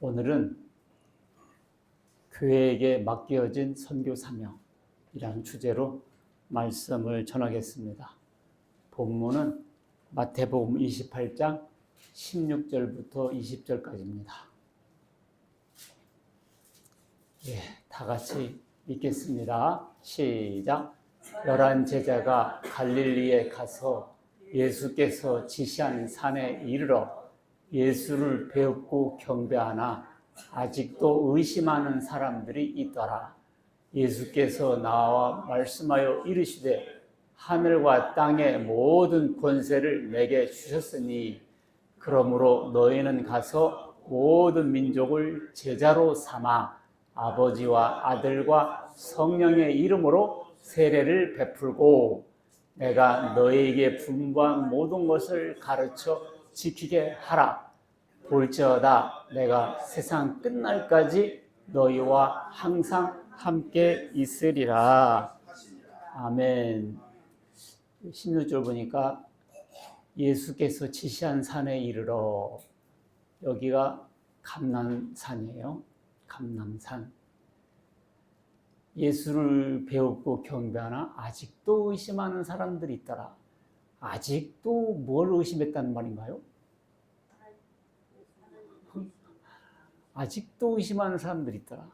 오늘은 교회에게 맡겨진 선교 사명이라는 주제로 말씀을 전하겠습니다. 본문은 마태복음 28장 16절부터 20절까지입니다. 다 같이 읽겠습니다. 시작. 11 제자가 갈릴리에 가서 예수께서 지시한 산에 이르러 예수를 배웁고 경배하나 아직도 의심하는 사람들이 있더라. 예수께서 나와 말씀하여 이르시되 하늘과 땅의 모든 권세를 내게 주셨으니 그러므로 너희는 가서 모든 민족을 제자로 삼아 아버지와 아들과 성령의 이름으로 세례를 베풀고 내가 너희에게 분부한 모든 것을 가르쳐 지키게 하라. 볼지어다 내가 세상 끝날까지 너희와 항상 함께 있으리라. 아멘. 16절 보니까 예수께서 지시한 산에 이르러, 여기가 감람산이에요. 감람산. 예수를 배우고 경배하나 아직도 의심하는 사람들이 있더라. 아직도 뭘 의심했다는 말인가요? 아직도 의심하는 사람들이 있더라.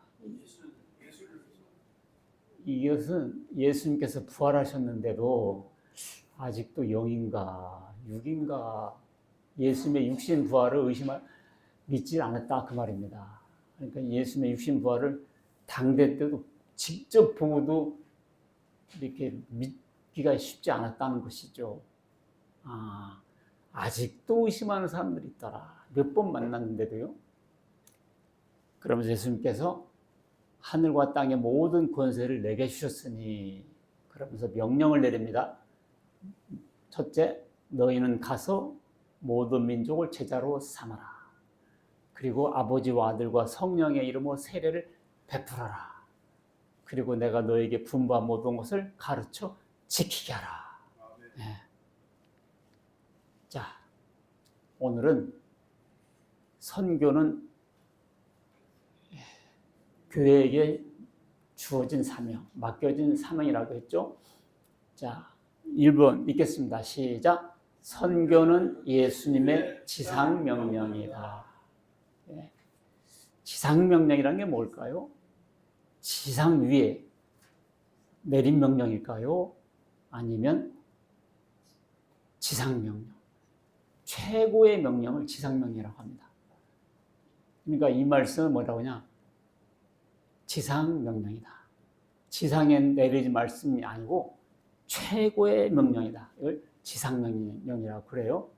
이것은 예수님께서 부활하셨는데도 아직도 0인가 6인가 예수님의 육신 부활을 믿지 않았다 그 말입니다. 그러니까 예수님의 육신 부활을 당대 때도 직접 보고도 이렇게 믿기가 쉽지 않았다는 것이죠. 아직도 의심하는 사람들이 있더라. 몇 번 만났는데도요. 그러면서 예수님께서 하늘과 땅의 모든 권세를 내게 주셨으니, 그러면서 명령을 내립니다. 첫째, 너희는 가서 모든 민족을 제자로 삼아라. 그리고 아버지와 아들과 성령의 이름으로 세례를 베풀어라. 그리고 내가 너에게 분부한 모든 것을 가르쳐 지키게 하라. 네. 자, 오늘은 선교는 교회에게 주어진 사명, 맡겨진 사명이라고 했죠. 자, 1번 읽겠습니다. 시작. 선교는 예수님의 지상명령이다. 네. 지상명령이라는 게 뭘까요? 지상 위에 내린 명령일까요? 아니면 지상명령, 최고의 명령을 지상명령이라고 합니다. 그러니까 이 말씀은 뭐라고 하냐? 지상명령이다. 지상에 내리지 말씀이 아니고 최고의 명령이다. 이걸 지상명령이라고 그래요.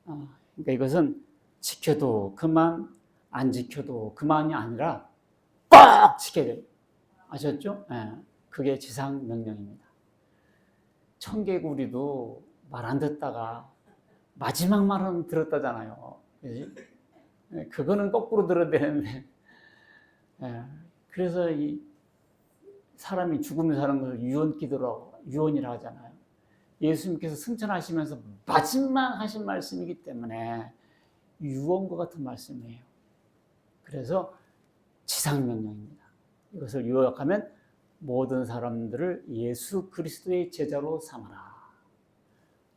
그러니까 이것은 지켜도 그만, 안 지켜도 그만이 아니라 꼭 지켜야 돼요. 아셨죠? 네, 그게 지상명령입니다. 청개구리도 말 안 듣다가 마지막 말은 들었다잖아요. 그치? 그거는 거꾸로 들어야 되는데, 그래서 이 사람이 죽으면 사는 것을 유언이라고 하잖아요. 예수님께서 승천하시면서 마지막 하신 말씀이기 때문에 유언과 같은 말씀이에요. 그래서 지상명령입니다. 이것을 요약하면 모든 사람들을 예수 그리스도의 제자로 삼아라.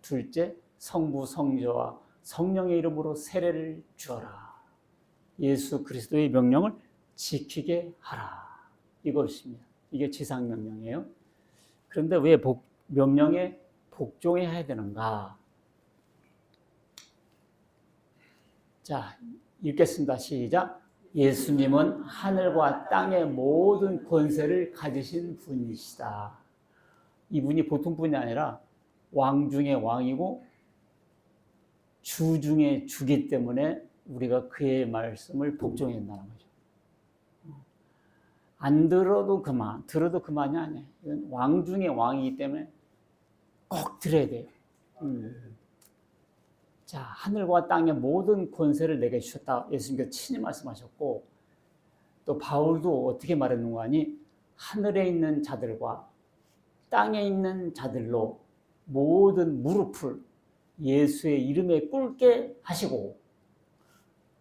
둘째, 성부, 성자와 성령의 이름으로 세례를 주어라. 예수 그리스도의 명령을 지키게 하라. 이것입니다. 이게 지상명령이에요. 그런데 왜 명령에 복종해야 되는가? 자, 읽겠습니다. 시작. 예수님은 하늘과 땅의 모든 권세를 가지신 분이시다. 이분이 보통 분이 아니라 왕 중의 왕이고 주 중의 주기 때문에 우리가 그의 말씀을 복종해야 한다는 거죠. 안 들어도 그만, 들어도 그만이 아니에요. 이건 왕 중의 왕이기 때문에 꼭 들어야 돼요. 자, 하늘과 땅의 모든 권세를 내게 주셨다. 예수님께서 친히 말씀하셨고, 또 바울도 어떻게 말했는가 하니, 하늘에 있는 자들과 땅에 있는 자들로 모든 무릎을 예수의 이름에 꿇게 하시고,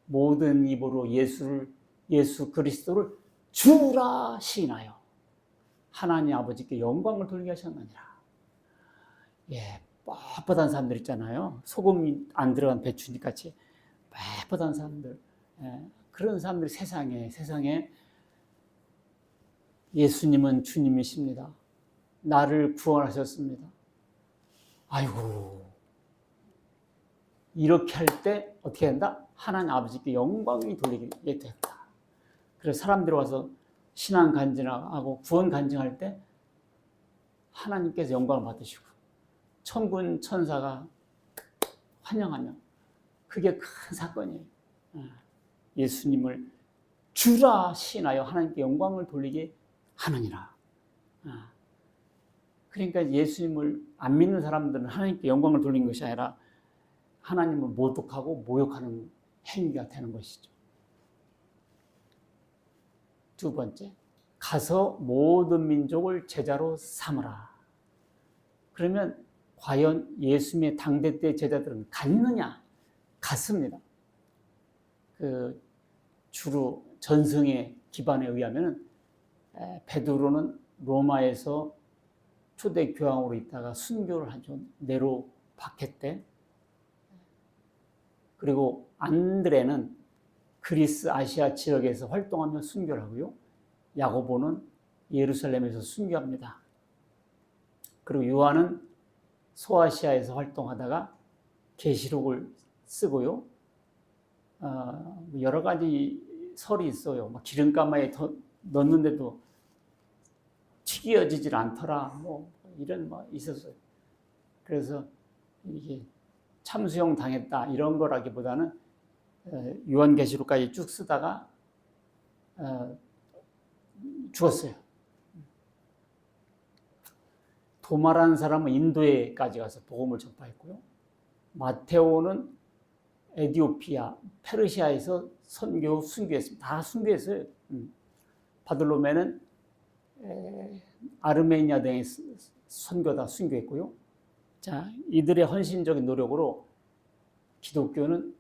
모든 입으로 예수 그리스도를 주라 시인하여 하나님 아버지께 영광을 돌리게 하셨느니라. 예, 뻣뻣한 사람들 있잖아요. 소금이 안 들어간 배추잎 같이 뻣뻣한 사람들. 예, 그런 사람들이 세상에 예수님은 주님이십니다. 나를 구원하셨습니다. 아이고, 이렇게 할 때 어떻게 한다? 하나님 아버지께 영광이 돌리게 된다. 그래서 사람들이 와서 신앙 간증하고 구원 간증할 때 하나님께서 영광을 받으시고 천군 천사가 환영하며 그게 큰 사건이에요. 예수님을 주라 시인하여 하나님께 영광을 돌리게 하느니라. 그러니까 예수님을 안 믿는 사람들은 하나님께 영광을 돌린 것이 아니라 하나님을 모독하고 모욕하는 행위가 되는 것이죠. 두 번째, 가서 모든 민족을 제자로 삼으라. 그러면 과연 예수님의 당대 때 제자들은 갔느냐? 갔습니다. 주로 전승의 기반에 의하면 베드로는 로마에서 초대 교황으로 있다가 순교를 하죠. 네로 박해 때. 그리고 안드레는 그리스 아시아 지역에서 활동하며 순교를 하고요. 야고보는 예루살렘에서 순교합니다. 그리고 요한은 소아시아에서 활동하다가 계시록을 쓰고요. 여러 가지 설이 있어요. 기름가마에 넣는데도 튀겨지질 않더라. 이런 있었어요. 그래서 이게 참수형 당했다 이런 거라기보다는 요한계시록까지 쭉 쓰다가 죽었어요. 도마라는 사람은 인도에까지 가서 복음을 전파했고요. 마테오는 에티오피아, 페르시아에서 순교했습니다. 다 순교했어요. 바들로메는 아르메니아 등의 선교 다 순교했고요. 자, 이들의 헌신적인 노력으로 기독교는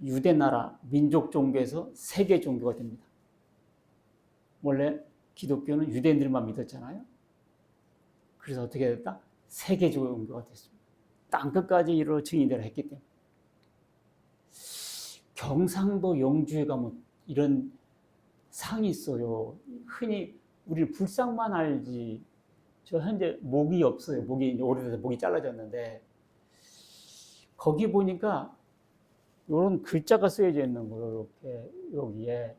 유대 나라 민족 종교에서 세계 종교가 됩니다. 원래 기독교는 유대인들만 믿었잖아요. 그래서 어떻게 됐다? 세계 종교가 됐습니다. 땅끝까지 이르러 증인되라 했기 때문에. 경상도 영주에 가면 이런 상이 있어요. 흔히 우리 불상만 알지. 저 현재 목이 없어요. 목이 오래돼서 목이 잘라졌는데 거기 보니까 이런 글자가 쓰여져 있는 거예요. 이렇게 여기에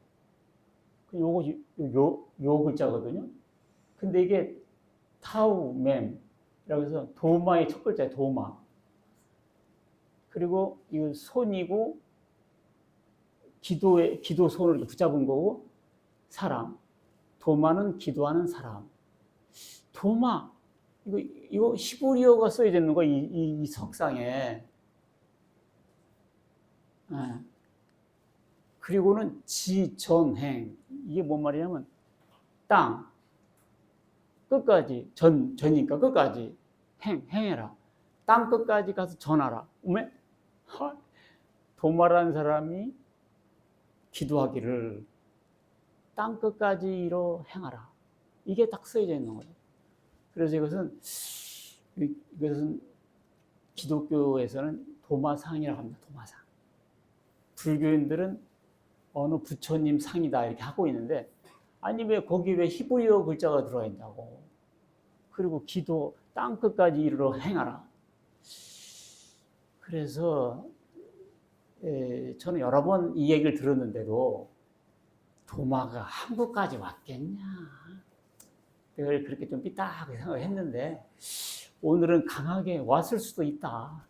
요 글자거든요. 근데 이게 타우맴이라고 해서 도마의 첫 글자예요. 도마. 그리고 이 손이고 기도 손을 이렇게 붙잡은 거고 사람. 도마는 기도하는 사람. 도마. 이거 히브리어가 써져 있는 거 이 석상에. 그리고는 지전행. 이게 뭔 말이냐면 땅 끝까지 전이니까 끝까지 행해라. 땅 끝까지 가서 전하라. 도마라는 사람이 기도하기를 땅 끝까지 이로 행하라. 이게 딱 쓰여져 있는 거예요. 그래서 이것은 기독교에서는 도마상이라고 합니다. 도마상. 불교인들은 어느 부처님 상이다 이렇게 하고 있는데 아니 거기 왜 히브리어 글자가 들어가 있냐고. 그리고 기도 땅 끝까지 이르러 행하라. 그래서 저는 여러 번 이 얘기를 들었는데도 도마가 한국까지 왔겠냐. 내가 그렇게 좀 삐딱하게 생각을 했는데 오늘은 강하게 왔을 수도 있다.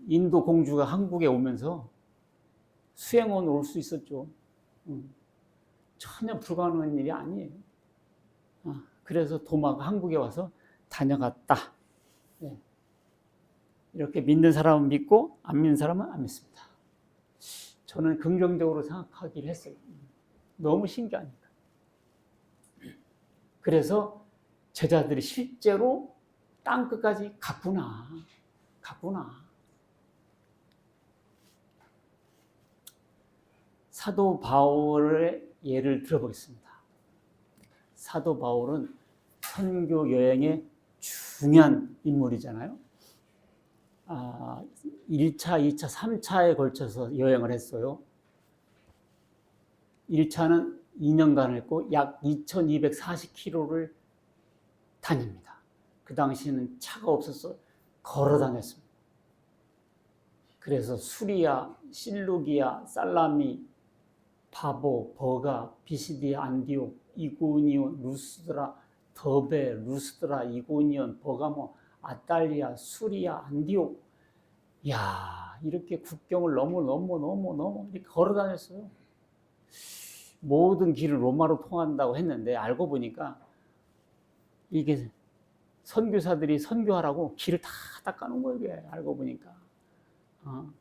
인도 공주가 한국에 오면서 수행원 올 수 있었죠. 전혀 불가능한 일이 아니에요. 그래서 도마가 한국에 와서 다녀갔다. 네. 이렇게 믿는 사람은 믿고 안 믿는 사람은 안 믿습니다. 저는 긍정적으로 생각하기를 했어요. 너무 신기하니까. 그래서 제자들이 실제로 땅끝까지 갔구나. 사도 바울의 예를 들어보겠습니다. 사도 바울은 선교 여행의 중요한 인물이잖아요. 1차, 2차, 3차에 걸쳐서 여행을 했어요. 1차는 2년간 했고 약 2240km를 다닙니다. 그 당시에는 차가 없어서 걸어 다녔습니다. 그래서 수리아, 실루기아, 살라미, 바보, 버가, 비시디아, 안디옥, 이고니온, 루스드라, 더베, 루스드라, 이고니온, 버가모, 아탈리아, 수리아, 안디옥. 야, 이렇게 국경을 넘어 이렇게 걸어 다녔어요. 모든 길을 로마로 통한다고 했는데 알고 보니까 이게 선교사들이 선교하라고 길을 다 닦아놓은 거예요. 이게 알고 보니까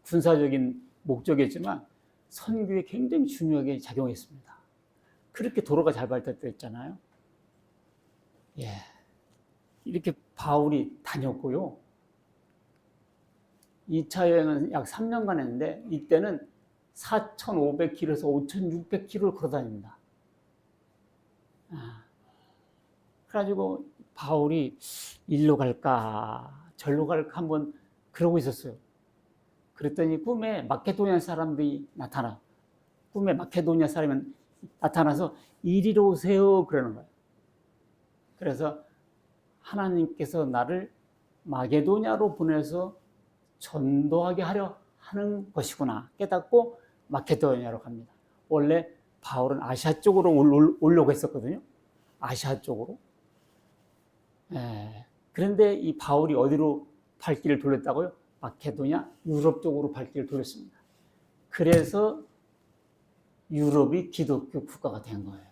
군사적인 목적이었지만 선교에 굉장히 중요하게 작용했습니다. 그렇게 도로가 잘 발달됐잖아요. 예, 이렇게 바울이 다녔고요. 2차 여행은 약 3년간 했는데 이때는 4,500km에서 5,600km를 걸어 다닙니다. 그래가지고 바울이 일로 갈까 절로 갈까 한번 그러고 있었어요. 그랬더니 꿈에 마케도니아 사람들이 나타나. 꿈에 마케도니아 사람이 나타나서 이리로 오세요 그러는 거예요. 그래서 하나님께서 나를 마게도냐로 보내서 전도하게 하려 하는 것이구나 깨닫고 마케도니아로 갑니다. 원래 바울은 아시아 쪽으로 오려고 했었거든요. 아시아 쪽으로. 그런데 이 바울이 어디로 발길을 돌렸다고요? 마케도냐, 유럽 쪽으로 발길을 돌렸습니다. 그래서 유럽이 기독교 국가가 된 거예요.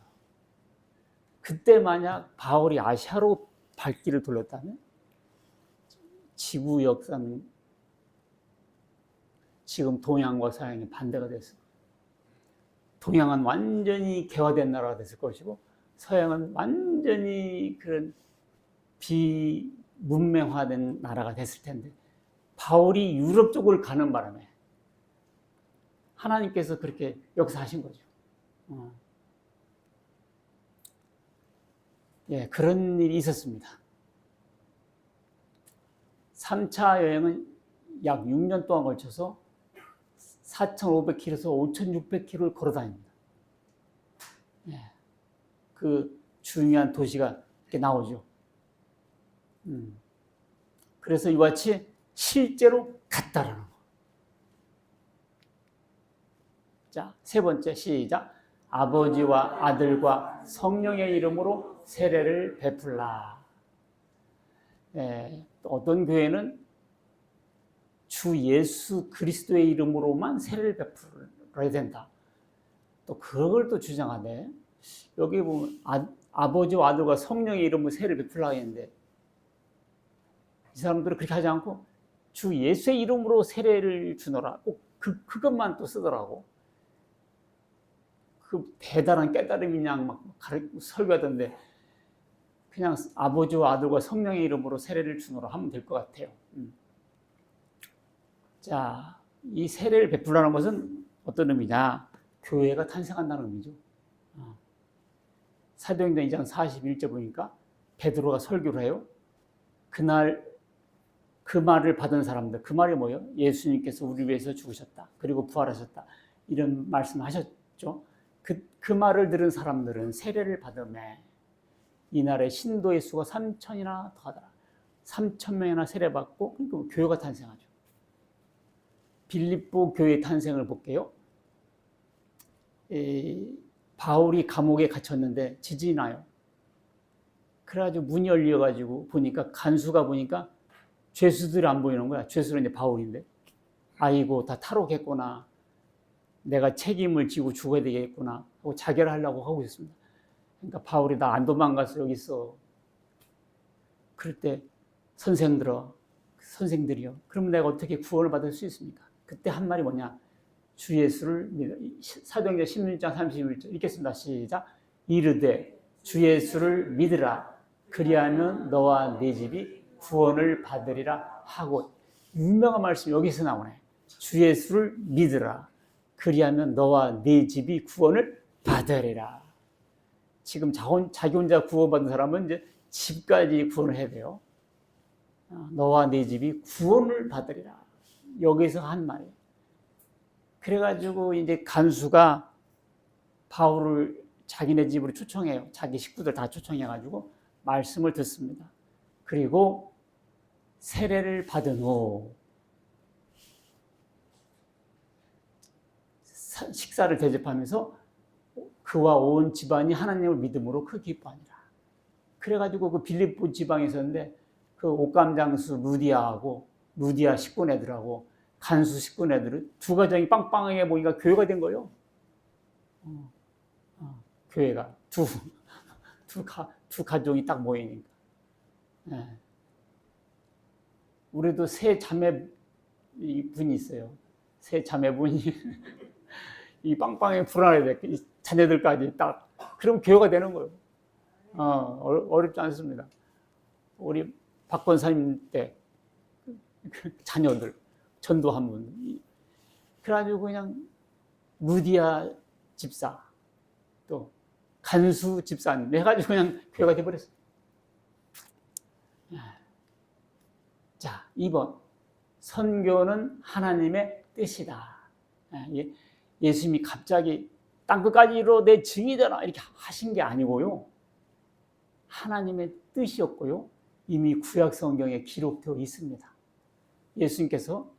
그때 만약 바울이 아시아로 발길을 돌렸다면 지구 역사는 지금 동양과 서양이 반대가 됐어요. 동양은 완전히 개화된 나라가 됐을 것이고 서양은 완전히 그런 비문명화된 나라가 됐을 텐데 바울이 유럽 쪽을 가는 바람에 하나님께서 그렇게 역사하신 거죠. 예, 그런 일이 있었습니다. 3차 여행은 약 6년 동안 걸쳐서 4,500km에서 5,600km를 걸어 다닙니다. 예, 그 중요한 도시가 이렇게 나오죠. 그래서 이와 같이 실제로 갔다라는 거. 자, 세 번째 시작. 아버지와 아들과 성령의 이름으로 세례를 베풀라. 어떤 교회는 주 예수 그리스도의 이름으로만 세례를 베풀어야 된다. 또 그걸 또 주장하네. 여기 보면 아버지와 아들과 성령의 이름으로 세례를 베풀라 했는데 이 사람들은 그렇게 하지 않고 주 예수의 이름으로 세례를 주노라. 꼭 그것만 또 쓰더라고. 그 대단한 깨달음이 그냥 막 설교하던데 그냥 아버지와 아들과 성령의 이름으로 세례를 주노라 하면 될 것 같아요. 자, 이 세례를 베풀라는 것은 어떤 의미냐? 교회가 탄생한다는 의미죠. 사도행전 2장 41절 보니까 베드로가 설교를 해요. 그날 그 말을 받은 사람들, 그 말이 뭐예요? 예수님께서 우리 위해서 죽으셨다. 그리고 부활하셨다. 이런 말씀을 하셨죠. 그 말을 들은 사람들은 세례를 받음에 이날에 신도의 수가 3,000이나 더하더라. 3,000명이나 세례받고 그러니까 교회가 탄생하죠. 빌립보 교회 탄생을 볼게요. 바울이 감옥에 갇혔는데 지진이 나요. 그래가지고 문이 열려가지고 보니까 간수가 보니까 죄수들이 안 보이는 거야. 죄수는 이제 바울인데 아이고 다 탈옥했구나. 내가 책임을 지고 죽어야 되겠구나 하고 자결을 하려고 하고 있습니다. 그러니까 바울이 나 안 도망가서 여기 있어. 그럴 때 선생들이요. 그럼 내가 어떻게 구원을 받을 수 있습니까? 그때 한 말이 뭐냐? 주 예수를 믿어. 사도행전 16장 31절 읽겠습니다. 시작. 이르되 주 예수를 믿으라. 그리하면 너와 네 집이 구원을 받으리라 하고 유명한 말씀 여기서 나오네. 주 예수를 믿으라. 그리하면 너와 네 집이 구원을 받으리라. 지금 자기 혼자 구원받은 사람은 이제 집까지 구원을 해야 돼요. 너와 네 집이 구원을 받으리라. 여기서 한 말이에요. 그래가지고 이제 간수가 바울을 자기네 집으로 초청해요. 자기 식구들 다 초청해가지고 말씀을 듣습니다. 그리고 세례를 받은 후 식사를 대접하면서 그와 온 집안이 하나님을 믿음으로 그 기뻐하니라. 그래가지고 그 빌립보 지방에 있었는데 그 옥감장수 루디아 식구네들하고 간수 식구네들은 두 가정이 빵빵하게 모이니까 교회가 된 거예요. 교회가 두 가정이 딱 모이니까. 네. 우리도 세 자매 분이 있어요. 세 자매분이 이 빵빵하게 불안해 돼. 자녀들까지 딱. 그럼 교회가 되는 거예요. 어렵지 않습니다. 우리 박 권사님 때 자녀들 전도한 분. 그래가지고 그냥 루디아 집사 또 간수 집사님 해가지고 그냥 교회가 돼버렸어요. 자, 2번 선교는 하나님의 뜻이다. 예수님이 갑자기 땅끝까지로 내 증이되라 이렇게 하신 게 아니고요. 하나님의 뜻이었고요. 이미 구약 성경에 기록되어 있습니다. 예수님께서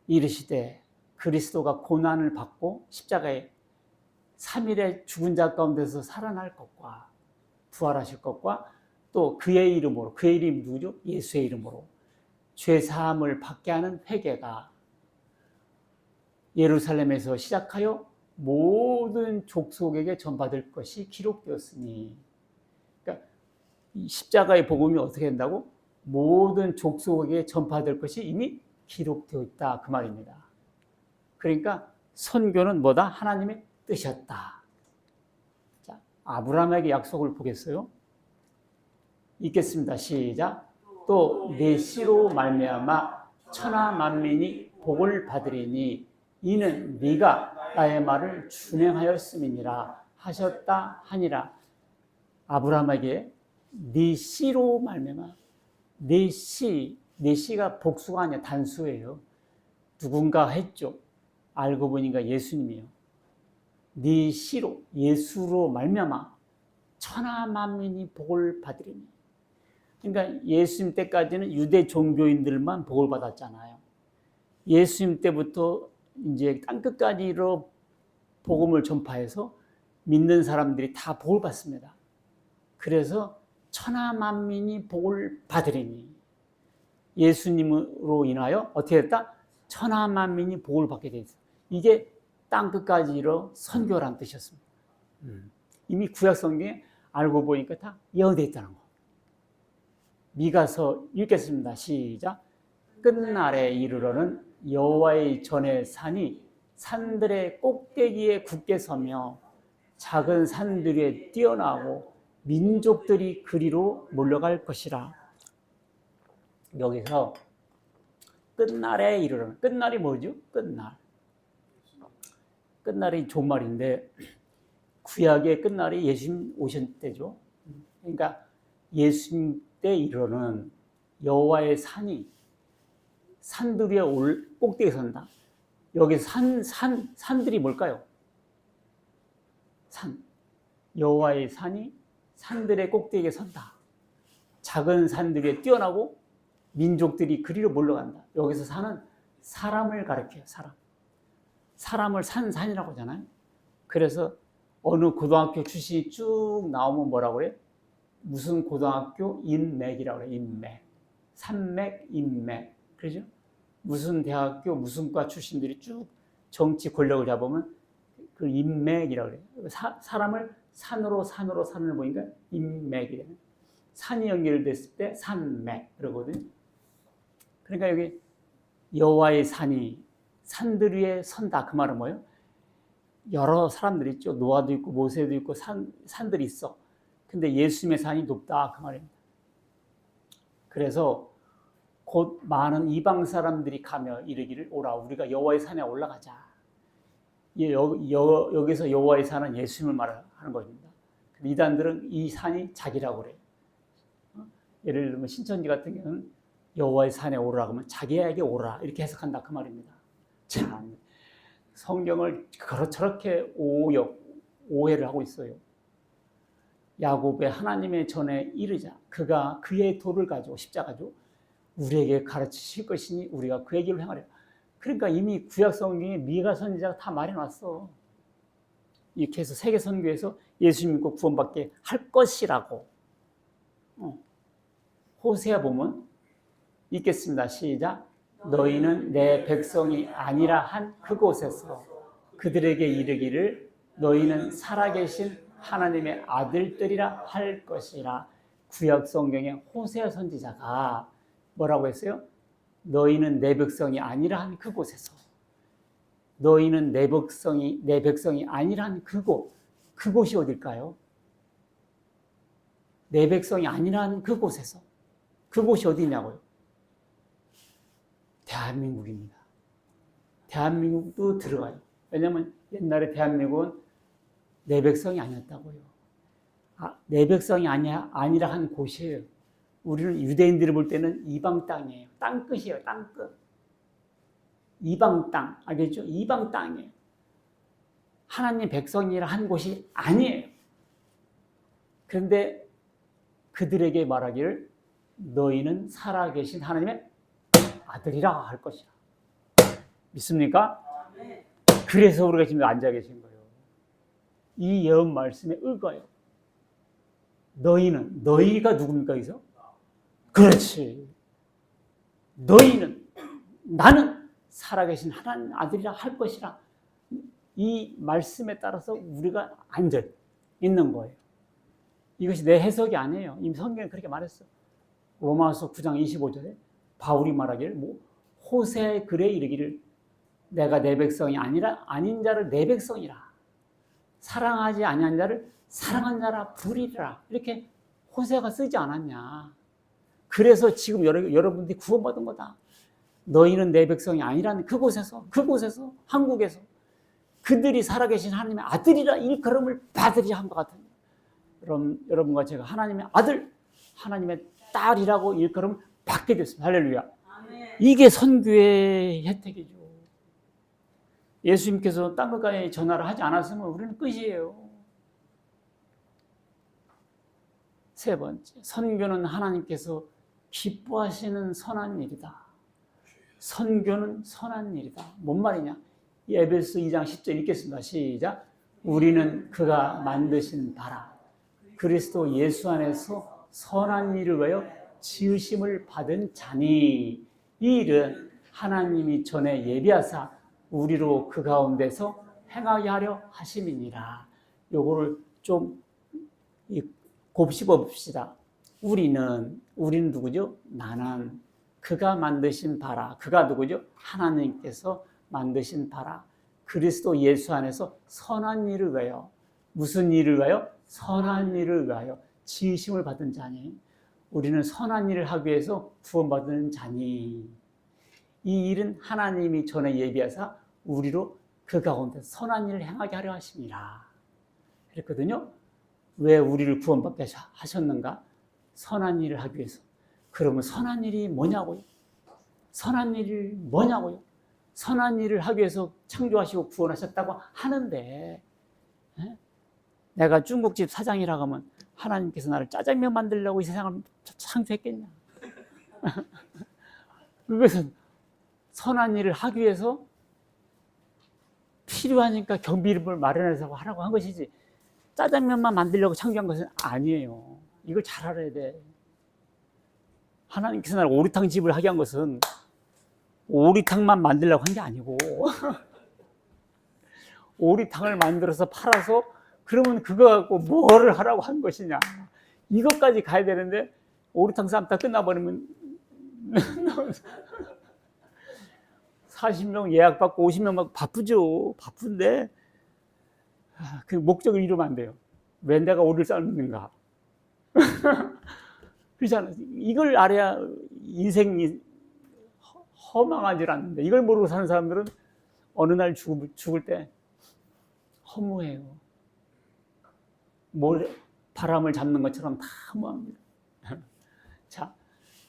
이르시되 그리스도가 고난을 받고 십자가에 3일에 죽은 자 가운데서 살아날 것과 부활하실 것과 또 그의 이름으로, 그의 이름이 누구죠? 예수의 이름으로 죄사함을 받게 하는 회개가 예루살렘에서 시작하여 모든 족속에게 전파될 것이 기록되었으니, 그러니까 십자가의 복음이 어떻게 된다고? 모든 족속에게 전파될 것이 이미 기록되어 있다 그 말입니다. 그러니까 선교는 뭐다? 하나님의 뜻이었다. 자, 아브라함에게 약속을 보겠어요? 읽겠습니다. 시작. 또 내 씨로 말미암아 천하 만민이 복을 받으리니 이는 네가 나의 말을 준행하였음이니라 하셨다 하니라. 아브라함에게 네 씨로 말미암아, 네 씨가 복수가 아니라 단수예요. 누군가 했죠. 알고 보니까 예수님이에요. 네 씨로, 예수로 말미암아 천하 만민이 복을 받으리니. 그러니까 예수님 때까지는 유대 종교인들만 복을 받았잖아요. 예수님 때부터 이제 땅끝까지로 복음을 전파해서 믿는 사람들이 다 복을 받습니다. 그래서 천하 만민이 복을 받으리니, 예수님으로 인하여 어떻게 됐다? 천하 만민이 복을 받게 돼 있어요. 이게 땅끝까지로 선교란 뜻이었습니다. 이미 구약 성경에 알고 보니까 다 예언되어 있다는 거. 미가서 읽겠습니다. 시작. 끝날에 이르러는 여호와의 전의 산이 산들의 꼭대기에 굳게 서며 작은 산들 위에 뛰어나고 민족들이 그리로 몰려갈 것이라. 여기서 끝날에 이르러는, 끝날이 뭐죠? 끝날이 좋은 말인데 구약의 끝날이 예수님 오신 때죠. 그러니까 예수님 때 이르러는 여호와의 산이 산들 위에 꼭대기에 선다. 여기 산들이 뭘까요? 여호와의 산이 산들의 꼭대기에 선다. 작은 산들 위에 뛰어나고 민족들이 그리로 몰려간다. 여기서 산은 사람을 가리켜요. 사람을 산이라고 하잖아요. 그래서 어느 고등학교 출신이 쭉 나오면 뭐라고 해요? 무슨 고등학교 인맥이라고 해요. 인맥. 산맥, 인맥. 그렇죠? 무슨 대학교, 무슨 과 출신들이 쭉 정치 권력을 잡으면 그 인맥이라고 해요. 사람을 산을 보니까 인맥이래요. 산이 연결됐을 때 산맥 그러거든요. 그러니까 여기 여호와의 산이 산들 위에 선다. 그 말은 뭐예요? 여러 사람들이 있죠. 노아도 있고 모세도 있고 산들이 있어. 근데 예수님의 산이 높다. 그 말입니다. 그래서 곧 많은 이방 사람들이 가며 이르기를 오라. 우리가 여호와의 산에 올라가자. 여기서 여호와의 산은 예수님을 말하는 것입니다. 이단들은 이 산이 자기라고 그래요. 예를 들면 신천지 같은 경우는 여호와의 산에 오르라고 하면 자기에게 오라 이렇게 해석한다 그 말입니다. 참 성경을 저렇게 오해를 하고 있어요. 야곱의 하나님의 전에 이르자 그가 그의 돌을 가지고 십자가죠 우리에게 가르치실 것이니 우리가 그의 길을 행하려. 그러니까 이미 구약 성경에 미가 선지자가 다 말해놨어. 이렇게 해서 세계 선교에서 예수 믿고 구원받게 할 것이라고. 호세아 보면 읽겠습니다. 시작. 너희는 내 백성이 아니라 한 그곳에서 그들에게 이르기를 너희는 살아계신 하나님의 아들들이라 할 것이라. 구약 성경의 호세아 선지자가 뭐라고 했어요? 너희는 내 백성이 아니라 한 그곳에서. 너희는 내 백성이 아니라 한 그곳이 어딜까요? 내 백성이 아니라 한 그곳에서. 그곳이 어디냐고요? 대한민국입니다. 대한민국도 들어가요. 왜냐하면 옛날에 대한민국은 내 백성이 아니었다고요. 내 백성이 아니라 한 곳이에요. 우리는 유대인들이 볼 때는 이방 땅이에요. 땅끝이에요. 땅끝. 이방 땅. 알겠죠? 이방 땅이에요. 하나님 백성이라 한 곳이 아니에요. 그런데 그들에게 말하기를 너희는 살아계신 하나님의 아들이라 할 것이라. 믿습니까? 그래서 우리가 지금 앉아 계신 거예요. 이 예언 말씀에 의거해요. 너희가 누굽니까 여기서? 그렇지. 나는 살아계신 하나님 아들이라 할 것이라. 이 말씀에 따라서 우리가 앉아 있는 거예요. 이것이 내 해석이 아니에요. 이미 성경에 그렇게 말했어. 로마서 9장 25절에 바울이 말하기를 호세아의 글에 이르기를 내가 내 백성이 아닌 자를 내 백성이라 사랑하지 아니한 자를 사랑한 자라 부리라. 이렇게 호세아가 쓰지 않았냐. 그래서 지금 여러분들이 구원받은 거다. 너희는 내 백성이 아니라는 그곳에서 한국에서 그들이 살아계신 하나님의 아들이라 일컬음을 받으리라 한 것 같아요. 여러분과 제가 하나님의 아들, 하나님의 딸이라고 일컬음을 받게 됐습니다. 할렐루야. 아멘. 이게 선교의 혜택이죠. 예수님께서 땅끝까지 전화를 하지 않았으면 우리는 끝이에요. 세 번째, 선교는 하나님께서 기뻐하시는 선한 일이다. 선교는 선한 일이다. 뭔 말이냐? 에베소 2장 10절 읽겠습니다. 시작. 우리는 그가 만드신 바라 그리스도 예수 안에서 선한 일을 위하여 지으심을 받은 자니 이 일은 하나님이 전에 예비하사 우리로 그 가운데서 행하게 하려 하심이니라. 요거를 좀 곱씹어 봅시다. 우리는 누구죠? 나는 그가 만드신 바라. 그가 누구죠? 하나님께서 만드신 바라. 그리스도 예수 안에서 선한 일을 위하여. 무슨 일을 위하여? 선한 일을 위하여 지으심을 받은 자니. 우리는 선한 일을 하기 위해서 구원받은 자니. 이 일은 하나님이 전에 예비하사 우리로 그 가운데 선한 일을 행하게 하려 하심이라. 그랬거든요. 왜 우리를 구원받게 하셨는가? 선한 일을 하기 위해서. 그러면 선한 일이 뭐냐고요? 선한 일이 뭐냐고요? 선한 일을 하기 위해서 창조하시고 구원하셨다고 하는데 내가 중국집 사장이라고 하면 하나님께서 나를 짜장면 만들려고 이 세상을 창조했겠냐? 그것은 선한 일을 하기 위해서 필요하니까 경비를 마련해서 하라고 한 것이지 짜장면만 만들려고 창조한 것은 아니에요. 이걸 잘 알아야 돼. 하나님께서 나를 오리탕 집을 하게 한 것은 오리탕만 만들려고 한 게 아니고 오리탕을 만들어서 팔아서 그러면 그거 갖고 뭐를 하라고 한 것이냐. 이것까지 가야 되는데 오리탕 삶다 끝나버리면 40명 예약받고 50명 받고 바쁘죠. 바쁜데 그 목적을 이루면 안 돼요. 왜 내가 오리를 삶는가. 그렇잖아요. 이걸 알아야 인생이 허망하지 않는데 이걸 모르고 사는 사람들은 어느 날 죽을 때 허무해요. 바람을 잡는 것처럼 다 허무합니다. 자,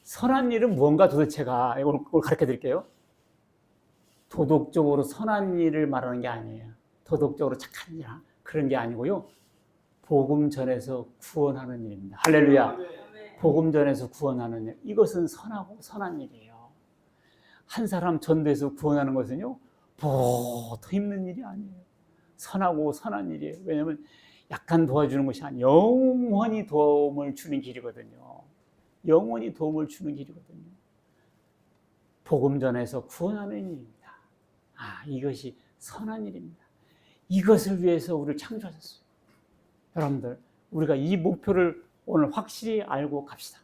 선한 일은 무언가 도대체가 이걸 가르쳐 드릴게요. 도덕적으로 선한 일을 말하는 게 아니에요. 도덕적으로 착한 일 그런 게 아니고요. 복음 전에서 구원하는 일입니다. 할렐루야. 복음 전에서 구원하는 일. 이것은 선하고 선한 일이에요. 한 사람 전도해서 구원하는 것은요. 더 힘든 일이 아니에요. 선하고 선한 일이에요. 왜냐하면 약간 도와주는 것이 아니에요. 영원히 도움을 주는 길이거든요. 영원히 도움을 주는 길이거든요. 복음 전에서 구원하는 일입니다. 이것이 선한 일입니다. 이것을 위해서 우리를 창조하셨어요. 여러분들, 우리가 이 목표를 오늘 확실히 알고 갑시다.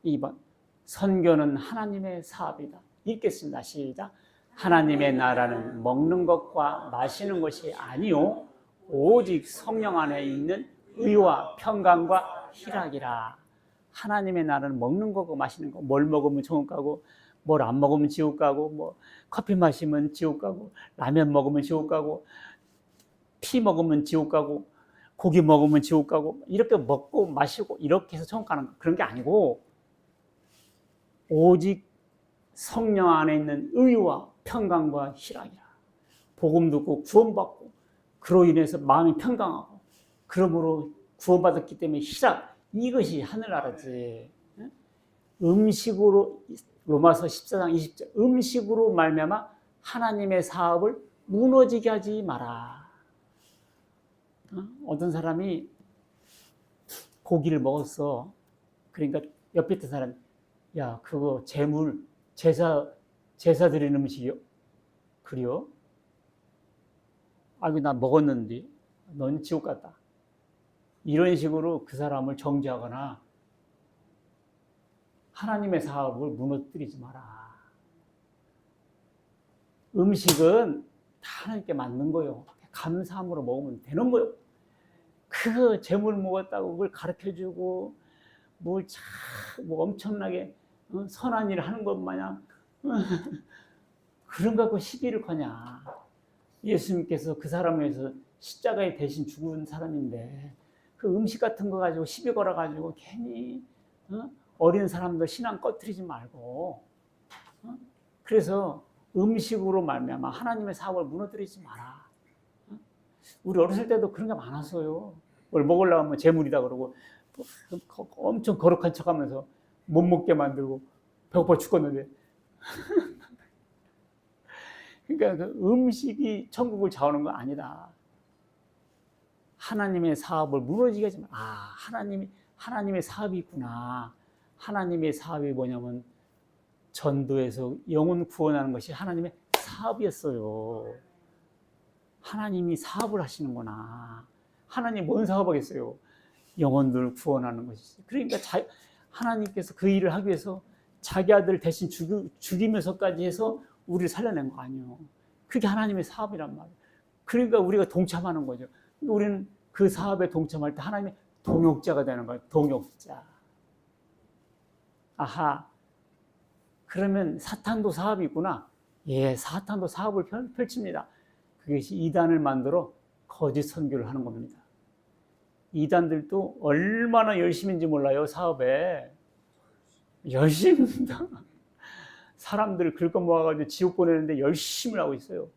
2번, 선교는 하나님의 사업이다. 읽겠습니다. 시작. 하나님의 나라는 먹는 것과 마시는 것이 아니요 오직 성령 안에 있는 의와 평강과 희락이라. 하나님의 나라는 먹는 거고 마시는 거. 뭘 먹으면 천국 가고 뭘 안 먹으면 지옥 가고 뭐 커피 마시면 지옥 가고 라면 먹으면 지옥 가고 피 먹으면 지옥 가고 고기 먹으면 지옥 가고 이렇게 먹고 마시고 이렇게 해서 천국 가는 거. 그런 게 아니고 오직 성령 안에 있는 의와 평강과 희락이라. 복음 듣고 구원받고 그로 인해서 마음이 평강하고 그러므로 구원받았기 때문에 희락. 이것이 하늘나라지. 음식으로 로마서 14장 20절 음식으로 말미암아 하나님의 사업을 무너지게 하지 마라. 어떤 사람이 고기를 먹었어. 그러니까 옆에 있던 사람이 야 그거 제물 제사 드리는 음식이요? 그래요? 아이고 나 먹었는데 넌 지옥 갔다. 이런 식으로 그 사람을 정죄하거나 하나님의 사업을 무너뜨리지 마라. 음식은 다 하나님께 맞는 거요. 감사함으로 먹으면 되는 거요. 그 재물 먹었다고 그걸 가르쳐주고 뭐 엄청나게 선한 일을 하는 것 마냥 그런 거 갖고 시비를 거냐. 예수님께서 그 사람을 위해서 십자가에 대신 죽은 사람인데 그 음식 같은 거 가지고 시비 걸어가지고 괜히 어린 사람들 신앙 꺼뜨리지 말고 그래서 음식으로 말미암아 하나님의 사업을 무너뜨리지 마라. 우리 어렸을 때도 그런 게 많았어요. 뭘 먹으려고 하면 재물이다 그러고 엄청 거룩한 척하면서 못 먹게 만들고 배고파 죽겠는데 그러니까 그 음식이 천국을 자오는 건 아니다. 하나님의 사업을 무너지게 하지 마. 하나님의 사업이 있구나. 하나님의 사업이 뭐냐면 전도에서 영혼 구원하는 것이 하나님의 사업이었어요. 하나님이 사업을 하시는구나. 하나님 뭔 사업하겠어요? 영혼들 구원하는 것이지. 그러니까 하나님께서 그 일을 하기 위해서 자기 아들 대신 죽이면서까지 해서 우리를 살려낸 거 아니에요. 그게 하나님의 사업이란 말이에요. 그러니까 우리가 동참하는 거죠. 우리는 그 사업에 동참할 때 하나님의 동역자가 되는 거예요. 동역자. 그러면 사탄도 사업이 있구나. 예, 사탄도 사업을 펼칩니다. 그것이 이단을 만들어 거짓 선교를 하는 겁니다. 이단들도 얼마나 열심인지 몰라요, 사업에. 열심입니다. 사람들 긁어 모아가지고 지옥 보내는데 열심히 하고 있어요.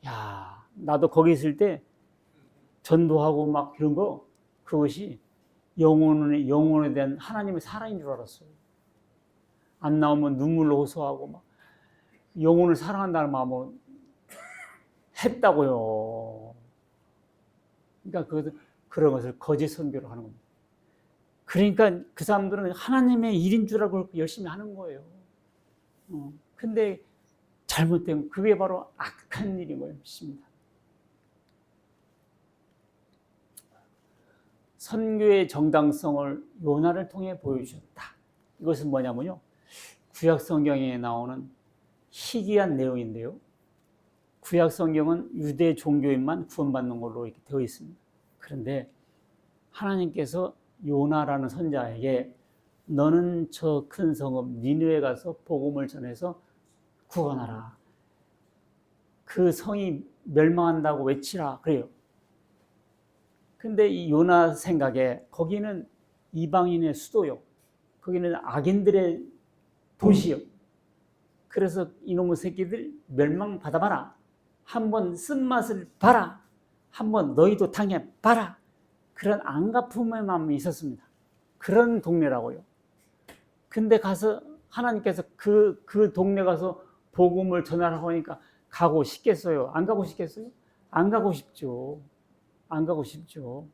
야, 나도 거기 있을 때 전도하고 막 그런 거, 그것이 영혼에 대한 하나님의 사랑인 줄 알았어요. 안 나오면 눈물로 호소하고 막 영혼을 사랑한다는 마음으로 했다고요. 그러니까 그런 것을 거짓 선교로 하는 겁니다. 그러니까 그 사람들은 하나님의 일인 줄 알고 열심히 하는 거예요. 근데 잘못된 그게 바로 악한 일인 것입니다. 선교의 정당성을 요나를 통해 보여주셨다. 이것은 뭐냐면요. 구약 성경에 나오는 희귀한 내용인데요. 구약 성경은 유대 종교인만 구원받는 걸로 이렇게 되어 있습니다. 그런데 하나님께서 요나라는 선자에게 너는 저 큰 성읍 니느웨 가서 복음을 전해서 구원하라. 그 성이 멸망한다고 외치라 그래요. 근데 이 요나 생각에 거기는 이방인의 수도요. 거기는 악인들의 도시요. 그래서 이놈의 새끼들 멸망받아봐라. 한번 쓴맛을 봐라. 한번 너희도 당해봐라. 그런 안갚음의 마음이 있었습니다. 그런 동네라고요. 근데 가서 하나님께서 그 동네 가서 복음을 전하라고 하니까 가고 싶겠어요? 안 가고 싶겠어요? 안 가고 싶죠. 안 가고 싶죠.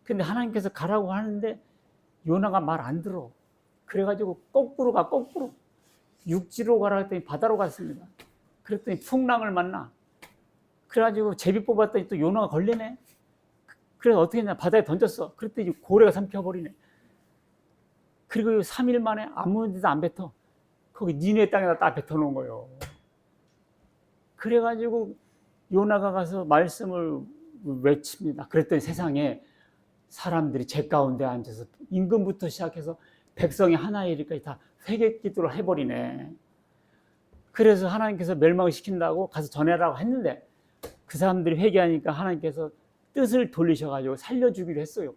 근데 하나님께서 가라고 하는데 요나가 말 안 들어. 그래가지고 거꾸로 가, 거꾸로. 육지로 가라 했더니 바다로 갔습니다. 그랬더니 풍랑을 만나. 그래가지고 제비 뽑았더니 또 요나가 걸리네. 그래서 어떻게 했냐, 바다에 던졌어. 그랬더니 고래가 삼켜버리네. 그리고 3일 만에 아무 데도 안 뱉어. 거기 니네 땅에다 딱 뱉어놓은 거예요. 그래가지고 요나가 가서 말씀을 외칩니다. 그랬더니 세상에 사람들이 제 가운데 앉아서 임금부터 시작해서 백성이 하나의 일까지 다 회개 기도를 해버리네. 그래서 하나님께서 멸망을 시킨다고 가서 전해라고 했는데 그 사람들이 회개하니까 하나님께서 뜻을 돌리셔가지고 살려주기로 했어요.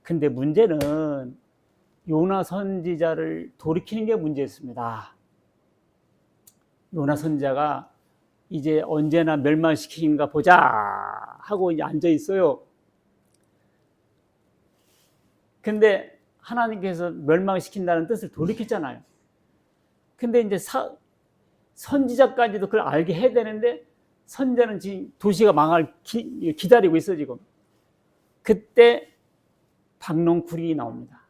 근데 문제는 요나 선지자를 돌이키는 게 문제였습니다. 요나 선지자가 이제 언제나 멸망시키는가 보자 하고 이제 앉아 있어요. 근데 하나님께서 멸망시킨다는 뜻을 돌이켰잖아요. 근데 이제 선지자까지도 그걸 알게 해야 되는데 선지자는 지금 도시가 망할 기다리고 있어 지금. 그때 박농쿨이 나옵니다.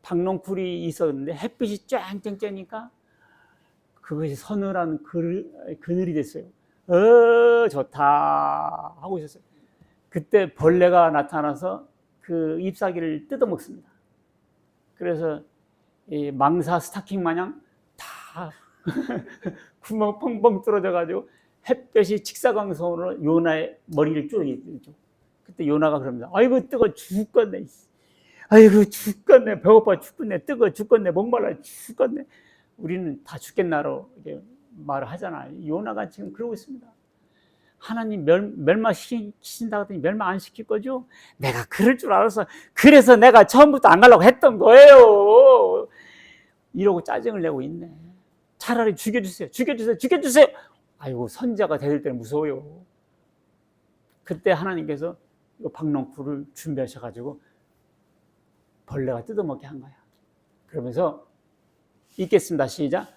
박농쿨이 있었는데 햇빛이 쨍쨍 쬐니까 그것이 서늘한 그늘이 됐어요. 좋다 하고 있었어요. 그때 벌레가 나타나서 그 잎사귀를 뜯어먹습니다. 그래서 이 망사 스타킹 마냥 다 구멍 펑펑 뚫어져가지고 햇볕이 직사광선으로 요나의 머리를 쪼개죠. 그때 요나가 그럽니다. 아이고 뜨거 죽겠네. 아이고 죽겠네. 배고파 죽겠네. 뜨거 죽겠네. 목말라 죽겠네. 우리는 다 죽겠나로 이렇게 말을 하잖아요. 요나가 지금 그러고 있습니다. 하나님 멸망시킨다고 하더니 멸망 안 시킬 거죠? 내가 그럴 줄 알았어. 그래서 내가 처음부터 안 가려고 했던 거예요. 이러고 짜증을 내고 있네. 차라리 죽여주세요. 죽여주세요. 죽여주세요. 아이고 선지자가 되들 때는 무서워요. 그때 하나님께서 박농쿨을 준비하셔가지고 벌레가 뜯어먹게 한 거야. 그러면서 읽겠습니다. 시작.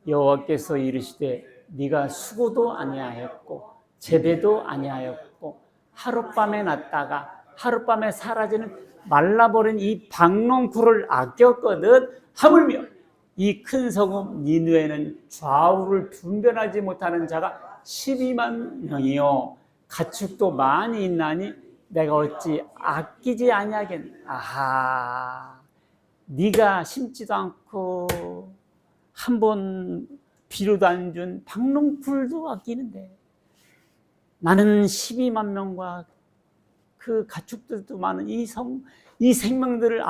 여호와께서 이르시되 네가 수고도 아니하였고 재배도 아니하였고 하룻밤에 났다가 하룻밤에 사라지는 말라버린 이 박농쿨을 아꼈거든. 하물며 이 큰 성읍 니느웨는 좌우를 분별하지 못하는 자가 12만 명이요 가축도 많이 있나니 내가 어찌 아끼지 아니하겠나. 아하, 네가 심지도 않고 한 번 비료도 안 준 박농쿨도 아끼는데 나는 12만 명과 그 가축들도 많은 이 생명들을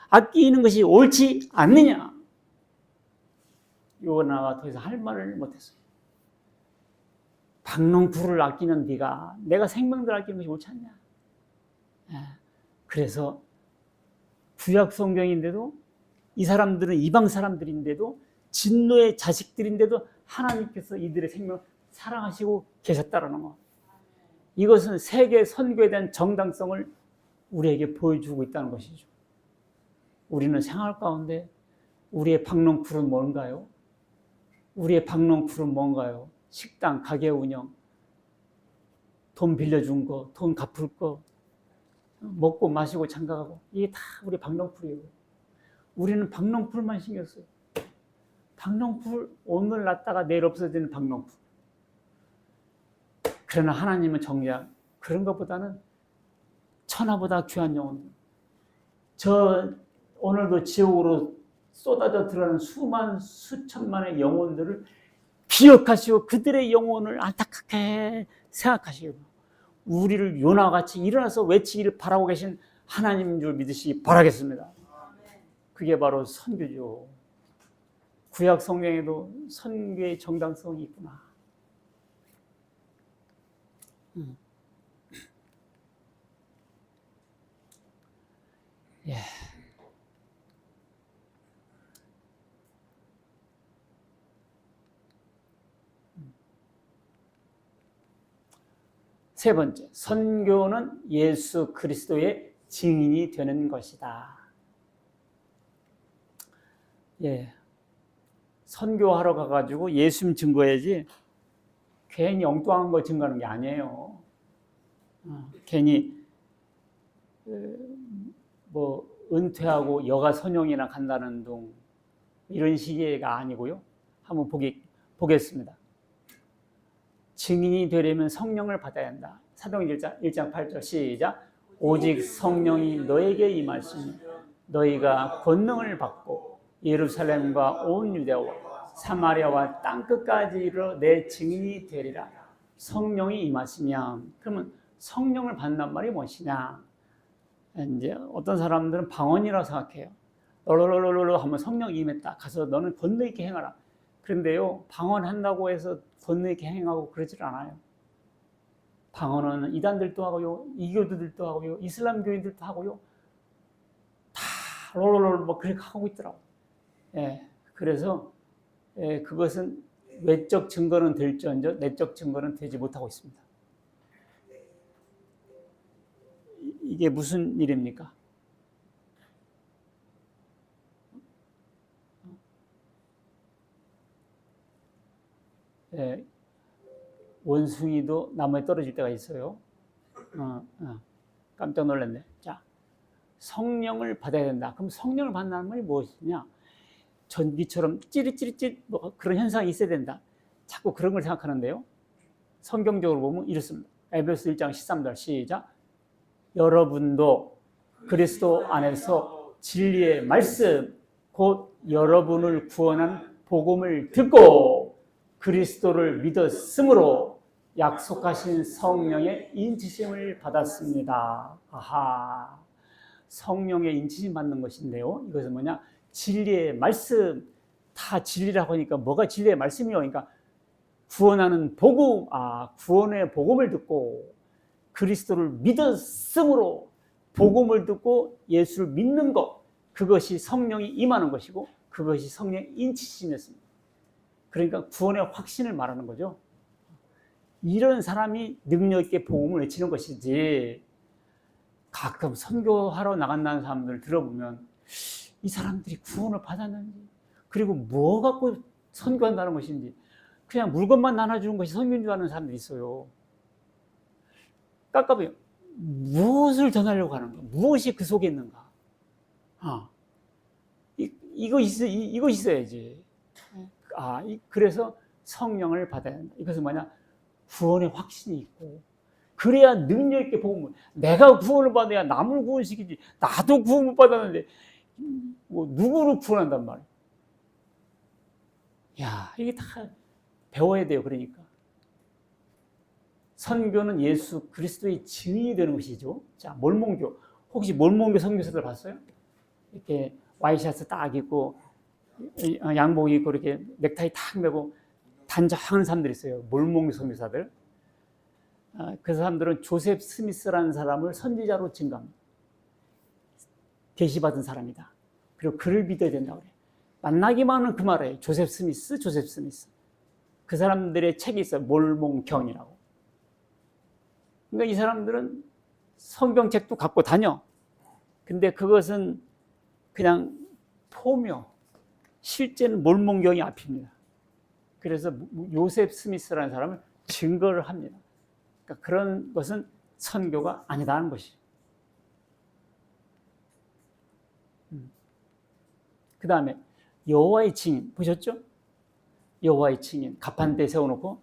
아끼는 것이 옳지 않느냐. 요나가 더 이상 할 말을 못했어요. 박농쿨을 아끼는 네가 내가 생명들 아끼는 것이 옳지 않냐. 그래서 구약 성경인데도 이 사람들은 이방 사람들인데도 진노의 자식들인데도 하나님께서 이들의 생명을 사랑하시고 계셨다라는 것. 이것은 세계 선교에 대한 정당성을 우리에게 보여주고 있다는 것이죠. 우리는 생활 가운데 우리의 박농쿨은 뭔가요? 우리의 박농쿨은 뭔가요? 식당, 가게 운영, 돈 빌려준 거, 돈 갚을 거, 먹고 마시고 장가가고 이게 다 우리 박농쿨이에요. 우리는 박농쿨만 신경 써요. 박농쿨 오늘 났다가 내일 없어지는 박농쿨. 그러나 하나님은 정작 그런 것보다는 천하보다 귀한 영혼들. 저 오늘도 지옥으로 쏟아져 들어가는 수천만의 영혼들을 기억하시고 그들의 영혼을 안타깝게 생각하시고 우리를 요나같이 일어나서 외치기를 바라고 계신 하나님인 줄 믿으시기 바라겠습니다. 그게 바로 선교죠. 구약 성경에도 선교의 정당성이 있구나. 예. 세 번째, 선교는 예수 그리스도의 증인이 되는 것이다. 예. 선교하러 가가지고 예수님 증거해야지 괜히 엉뚱한 거 증거하는 게 아니에요. 괜히 뭐 은퇴하고 여가 선용이나 간다는 둥 이런 시기가 아니고요. 한번 보겠습니다. 증인이 되려면 성령을 받아야 한다. 사도행전 1장 8절 시작. 오직 성령이 너에게 임하시니 너희가 권능을 받고 예루살렘과 온 유대와 사마리아와 땅끝까지 이르러 내 증인이 되리라. 성령이 임하시면, 그러면 성령을 받는단 말이 무엇이냐? 이제 어떤 사람들은 방언이라고 생각해요. 롤롤롤롤 하면 성령이 임했다. 가서 너는 권능 있게 행하라. 그런데요, 방언한다고 해서 권능 있게 행하고 그러질 않아요. 방언은 이단들도 하고요, 이교도들도 하고요, 이슬람 교인들도 하고요, 다 롤롤롤 뭐 그렇게 하고 있더라고요. 예, 그래서 그것은 외적 증거는 될지언정 내적 증거는 되지 못하고 있습니다. 이게 무슨 일입니까? 예, 원숭이도 나무에 떨어질 때가 있어요. 깜짝 놀랐네. 자, 성령을 받아야 된다. 그럼 성령을 받는다는 말이 무엇이냐? 전기처럼 찌릿찌릿 뭐 그런 현상이 있어야 된다. 자꾸 그런 걸 생각하는데요. 성경적으로 보면 이렇습니다. 에베소 1장 13절 시작. 여러분도 그리스도 안에서 진리의 말씀, 곧 여러분을 구원한 복음을 듣고 그리스도를 믿었으므로 약속하신 성령의 인치심을 받았습니다. 아하, 성령의 인치심 받는 것인데요. 이것은 뭐냐? 진리의 말씀, 다 진리라고 하니까 뭐가 진리의 말씀이요? 그러니까 구원하는 복음, 구원의 복음을 듣고 그리스도를 믿었으므로 복음을 듣고 예수를 믿는 것, 그것이 성령이 임하는 것이고 그것이 성령의 인치심이었습니다. 그러니까 구원의 확신을 말하는 거죠. 이런 사람이 능력 있게 복음을 외치는 것이지, 가끔 선교하러 나간다는 사람들을 들어보면 이 사람들이 구원을 받았는지, 그리고 뭐 갖고 선교한다는 것인지, 그냥 물건만 나눠주는 것이 선교인 줄 아는 사람들이 있어요. 깝깝해요. 무엇을 전하려고 하는가? 무엇이 그 속에 있는가? 이거 있어야지. 그래서 성령을 받아야 한다. 이것은 뭐냐? 구원의 확신이 있고, 그래야 능력 있게 복음을, 내가 구원을 받아야 남을 구원시키지, 나도 구원을 받았는데 뭐 누구를 구원한단 말이야. 야, 이게 다 배워야 돼요. 그러니까 선교는 예수 그리스도의 증인이 되는 것이죠. 자, 몰몬교, 혹시 몰몬교 선교사들 봤어요? 이렇게 와이셔츠 딱 입고 양복 입고 이렇게 넥타이 탁 메고 단정한 사람들이 있어요. 몰몬교 선교사들. 그 사람들은 조셉 스미스라는 사람을 선지자로 증거합니다. 계시받은 사람이다. 그리고 그를 믿어야 된다고 그래요. 만나기만 하면 그 말이에요. 조셉 스미스. 그 사람들의 책이 있어요. 몰몬경이라고. 그러니까 이 사람들은 성경책도 갖고 다녀. 근데 그것은 그냥 포묘. 실제는 몰몬경이 앞입니다. 그래서 요셉 스미스라는 사람을 증거를 합니다. 그러니까 그런 것은 선교가 아니다는 것이죠. 그 다음에 여호와의 증인 보셨죠? 여호와의 증인 가판대 세워놓고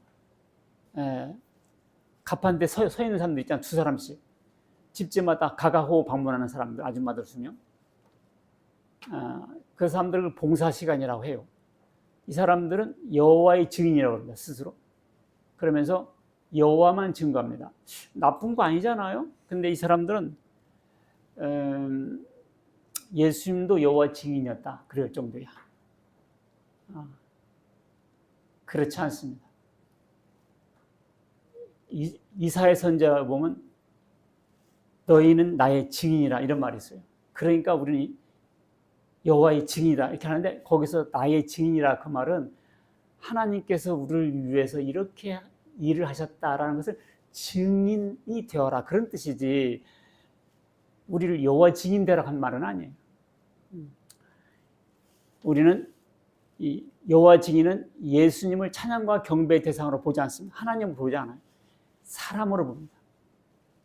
가판대 서 있는 사람들 있잖아요. 두 사람씩 집집마다 가가호 방문하는 사람들, 아줌마들 수명. 그 사람들을 봉사시간이라고 해요. 이 사람들은 여호와의 증인이라고 합니다. 스스로. 그러면서 여호와만 증거합니다. 나쁜 거 아니잖아요. 근데 이 사람들은 예수님도 여호와 증인이었다 그럴 정도야. 그렇지 않습니다. 이사야 선지자 보면 너희는 나의 증인이라 이런 말이 있어요. 그러니까 우리는 여호와의 증인이다 이렇게 하는데 거기서 나의 증인이라 그 말은 하나님께서 우리를 위해서 이렇게 일을 하셨다라는 것을 증인이 되어라 그런 뜻이지 우리를 여호와 증인되라 한 말은 아니에요. 우리는 이 여호와 증인은 예수님을 찬양과 경배의 대상으로 보지 않습니다. 하나님을 보지 않아요. 사람으로 봅니다.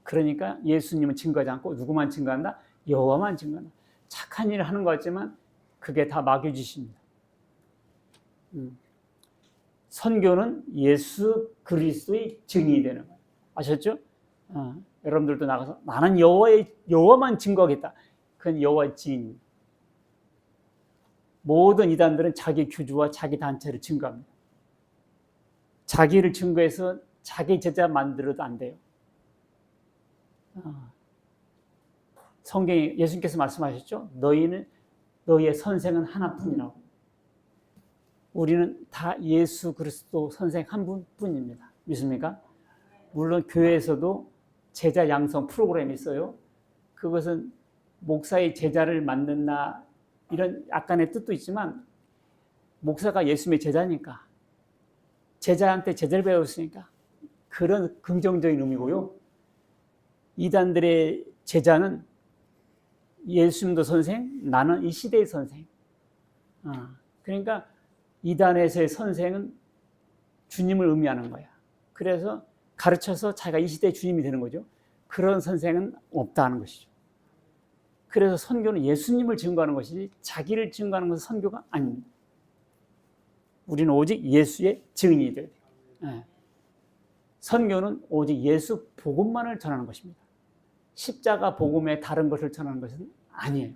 그러니까 예수님은 증거하지 않고 누구만 증거한다? 여호와만 증거한다. 착한 일을 하는 것 같지만 그게 다 막유짓입니다. 선교는 예수 그리스도의 증인이 되는 거예요. 아셨죠? 여러분들도 나가서 나는 여호와만 증거하겠다. 그건 여호와의 증인입니다. 모든 이단들은 자기 교주와 자기 단체를 증거합니다. 자기를 증거해서 자기 제자 만들어도 안 돼요. 성경에 예수님께서 말씀하셨죠? 너희의 선생은 하나뿐이라고. 우리는 다 예수 그리스도 선생 한 분뿐입니다. 믿습니까? 물론 교회에서도 제자 양성 프로그램이 있어요. 그것은 목사의 제자를 만든다 이런 약간의 뜻도 있지만 목사가 예수님의 제자니까 제자한테 제자를 배웠으니까 그런 긍정적인 의미고요. 이단들의 제자는 예수님도 선생, 나는 이 시대의 선생. 그러니까 이단에서의 선생은 주님을 의미하는 거야. 그래서 가르쳐서 자기가 이 시대의 주님이 되는 거죠. 그런 선생은 없다는 것이죠. 그래서 선교는 예수님을 증거하는 것이지 자기를 증거하는 것은 선교가 아닙니다. 우리는 오직 예수의 증인이 되어야 돼요. 선교는 오직 예수 복음만을 전하는 것입니다. 십자가 복음의 다른 것을 전하는 것은 아니에요.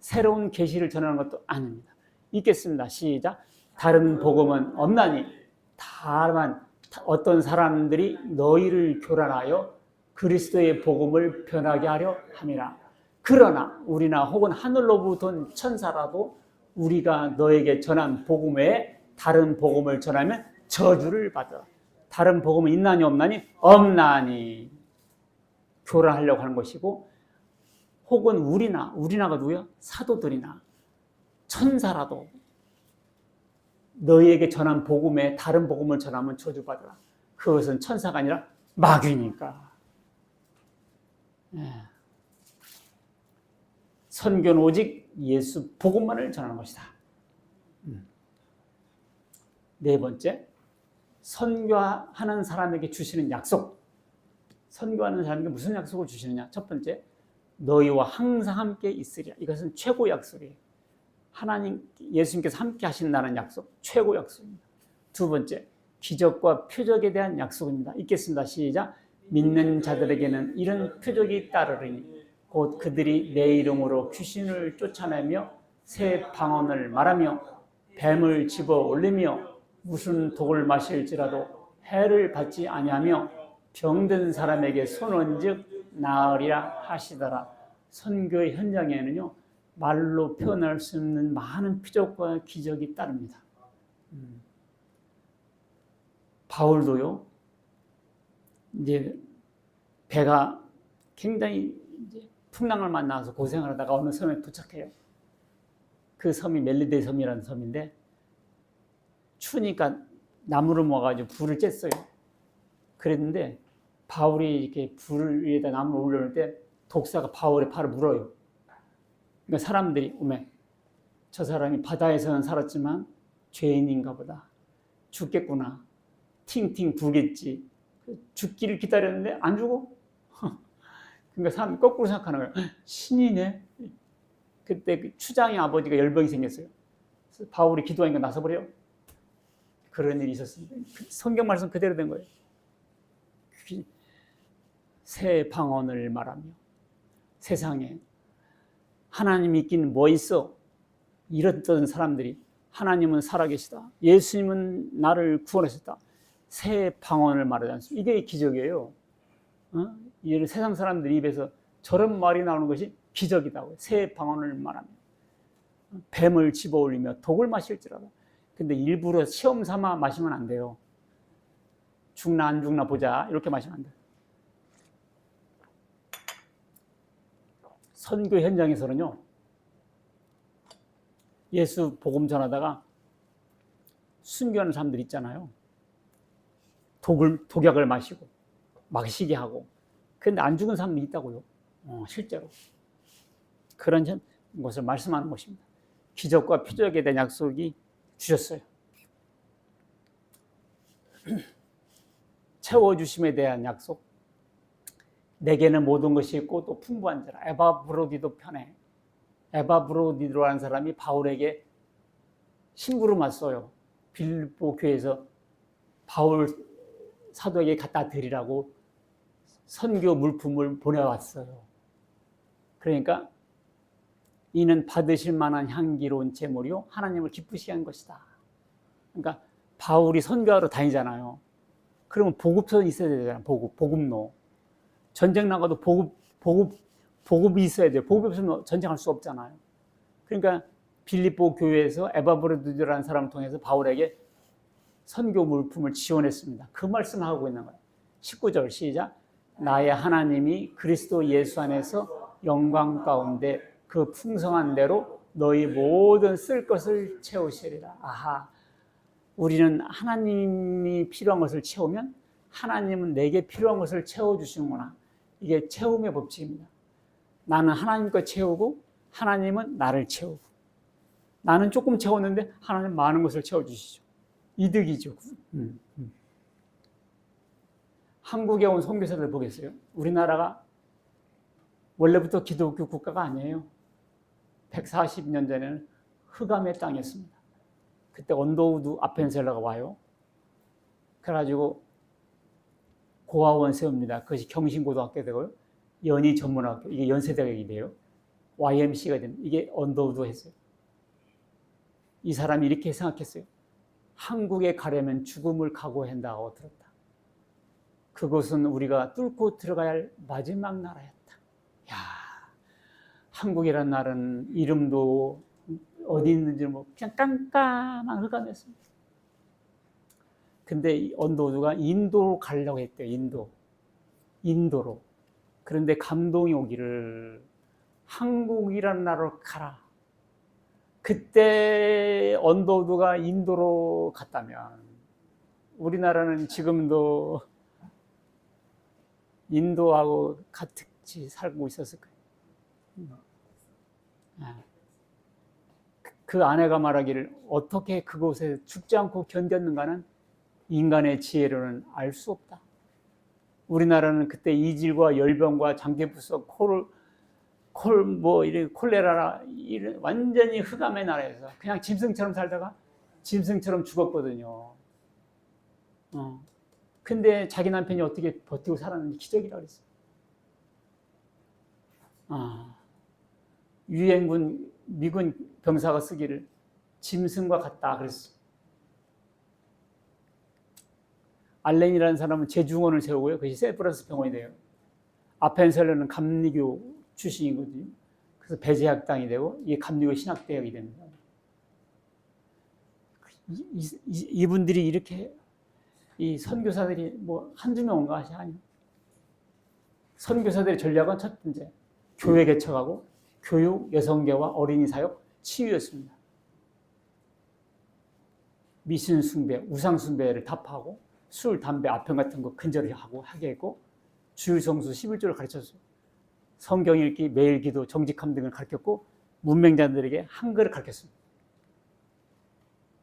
새로운 계시를 전하는 것도 아닙니다. 읽겠습니다. 시작. 다른 복음은 없나니 다만 어떤 사람들이 너희를 교란하여 그리스도의 복음을 변하게 하려 함이라. 그러나 우리나 혹은 하늘로부터 온 천사라도 우리가 너에게 전한 복음 외에 다른 복음을 전하면 저주를 받으라. 다른 복음은 있나니 없나니? 없나니. 교란하려고 하는 것이고 혹은 우리나가 누구야? 사도들이나 천사라도 너희에게 전한 복음에 다른 복음을 전하면 저주받으라. 그것은 천사가 아니라 마귀니까. 선교는 오직 예수 복음만을 전하는 것이다. 네 번째, 선교하는 사람에게 주시는 약속. 선교하는 사람에게 무슨 약속을 주시느냐? 첫 번째, 너희와 항상 함께 있으리라. 이것은 최고 약속이에요. 예수님께서 함께 하신다는 약속, 최고 약속입니다. 두 번째, 기적과 표적에 대한 약속입니다. 읽겠습니다. 시작. 믿는 자들에게는 이런 표적이 따르리니 곧 그들이 내 이름으로 귀신을 쫓아내며 새 방언을 말하며 뱀을 집어 올리며 무슨 독을 마실지라도 해를 받지 아니하며 병든 사람에게 손은즉 나으리라 하시더라. 선교의 현장에는요 말로 표현할 수 없는 많은 표적과 기적이 따릅니다. 바울도요 이제 배가 굉장히 이제 풍랑을 만나서 고생을 하다가 어느 섬에 도착해요. 그 섬이 멜리데 섬이라는 섬인데 추우니까 나무를 모아가지고 불을 쬐어요. 그랬는데 바울이 이렇게 불 위에다 나무를 올려놓을 때 독사가 바울의 팔을 물어요. 그러니까 사람들이 저 사람이 바다에서는 살았지만 죄인인가 보다. 죽겠구나. 팅팅 부겠지. 죽기를 기다렸는데 안 죽어. 그러니까 사람이 거꾸로 생각하는 거예요. 신이네. 그때 그 추장의 아버지가 열병이 생겼어요. 그래서 바울이 기도하니까 나서버려요. 그런 일이 있었습니다. 성경 말씀 그대로 된 거예요. 새 방언을 말하며 세상에 하나님이 있긴 뭐 있어? 이랬던 사람들이 하나님은 살아계시다. 예수님은 나를 구원하셨다. 새 방언을 말하지 않습니까? 이게 기적이에요. 이 세상 사람들 입에서 저런 말이 나오는 것이 기적이다고. 새 방언을 말하며 뱀을 집어올리며 독을 마실지라도. 근데 일부러 시험 삼아 마시면 안 돼요. 죽나 안 죽나 보자. 이렇게 마시면 안 돼요. 선교 현장에서는요, 예수 복음 전하다가 순교하는 사람들 있잖아요. 독약을 마시게 하고. 근데 안 죽은 사람도 있다고요. 실제로. 그런 것을 말씀하는 것입니다. 기적과 표적에 대한 약속이 주셨어요. 채워주심에 대한 약속. 내게는 모든 것이 있고 또 풍부한지라. 에바브로디도 편해. 에바브로디도라는 사람이 바울에게 심부름 왔어요. 빌립보 교회에서 바울 사도에게 갖다 드리라고 선교 물품을 보내왔어요. 그러니까 이는 받으실 만한 향기로운 제물이요 하나님을 기쁘시게 한 것이다. 그러니까 바울이 선교하러 다니잖아요. 그러면 보급소 있어야 되잖아요. 보급로. 전쟁 나가도 보급이 있어야 돼요. 보급이 없으면 전쟁할 수 없잖아요. 그러니까 빌립보 교회에서 에바브로디라는 사람을 통해서 바울에게 선교 물품을 지원했습니다. 그 말씀을 하고 있는 거예요. 19절 시작. 나의 하나님이 그리스도 예수 안에서 영광 가운데 그 풍성한 대로 너희 모든 쓸 것을 채우시리라. 아하, 우리는 하나님이 필요한 것을 채우면 하나님은 내게 필요한 것을 채워주시는구나. 이게 채움의 법칙입니다. 나는 하나님 것 채우고 하나님은 나를 채우고, 나는 조금 채웠는데 하나님 많은 것을 채워주시죠. 이득이죠. 한국에 온 선교사들 보겠어요. 우리나라가 원래부터 기독교 국가가 아니에요. 140년 전에는 흑암의 땅이었습니다. 그때 언더우드 아펜셀러가 와요. 그래가지고 고아원 세웁니다. 그것이 경신고등학교 되고요. 연희 전문학교, 이게 연세대학이 돼요. YMC가 됩니다. 이게 언더우드 했어요. 이 사람이 이렇게 생각했어요. 한국에 가려면 죽음을 각오한다고 들었다. 그것은 우리가 뚫고 들어가야 할 마지막 나라였다. 야, 한국이란 나라는 이름도 어디 있는지 그냥 깜깜한 흑암이었습니다. 근데 이 언더우드가 인도로 가려고 했대요. 인도로. 그런데 감동이 오기를 한국이라는 나라로 가라. 그때 언더우드가 인도로 갔다면 우리나라는 지금도 인도하고 같이 살고 있었을 거예요. 그 아내가 말하기를 어떻게 그곳에 죽지 않고 견뎠는가는 인간의 지혜로는 알 수 없다. 우리나라는 그때 이질과 열병과 장기부석, 콜레라, 완전히 흑암의 나라에서 그냥 짐승처럼 살다가 짐승처럼 죽었거든요. 근데 자기 남편이 어떻게 버티고 살았는지 기적이라고 그랬어요. 유엔군, 미군 병사가 쓰기를 짐승과 같다 그랬어요. 알렌이라는 사람은 재중원을 세우고요. 그것이 세브란스 병원이 돼요. 아펜셀러는 감리교 출신이거든요. 그래서 배제학당이 되고 이게 감리교 신학대학이 됩니다. 이분들이 이렇게 이 선교사들이 뭐 한두 명 온가 하시 아니요. 선교사들의 전략은 첫 번째 교회 개척하고 교육, 여성계와 어린이 사역, 치유였습니다. 미신 숭배, 우상 숭배를 타파하고 술, 담배, 아편 같은 거 근절을 하게 했고 주일 성수 11조를 가르쳤어요. 성경 읽기, 매일 기도, 정직함 등을 가르쳤고 문맹자들에게 한글을 가르쳤습니다.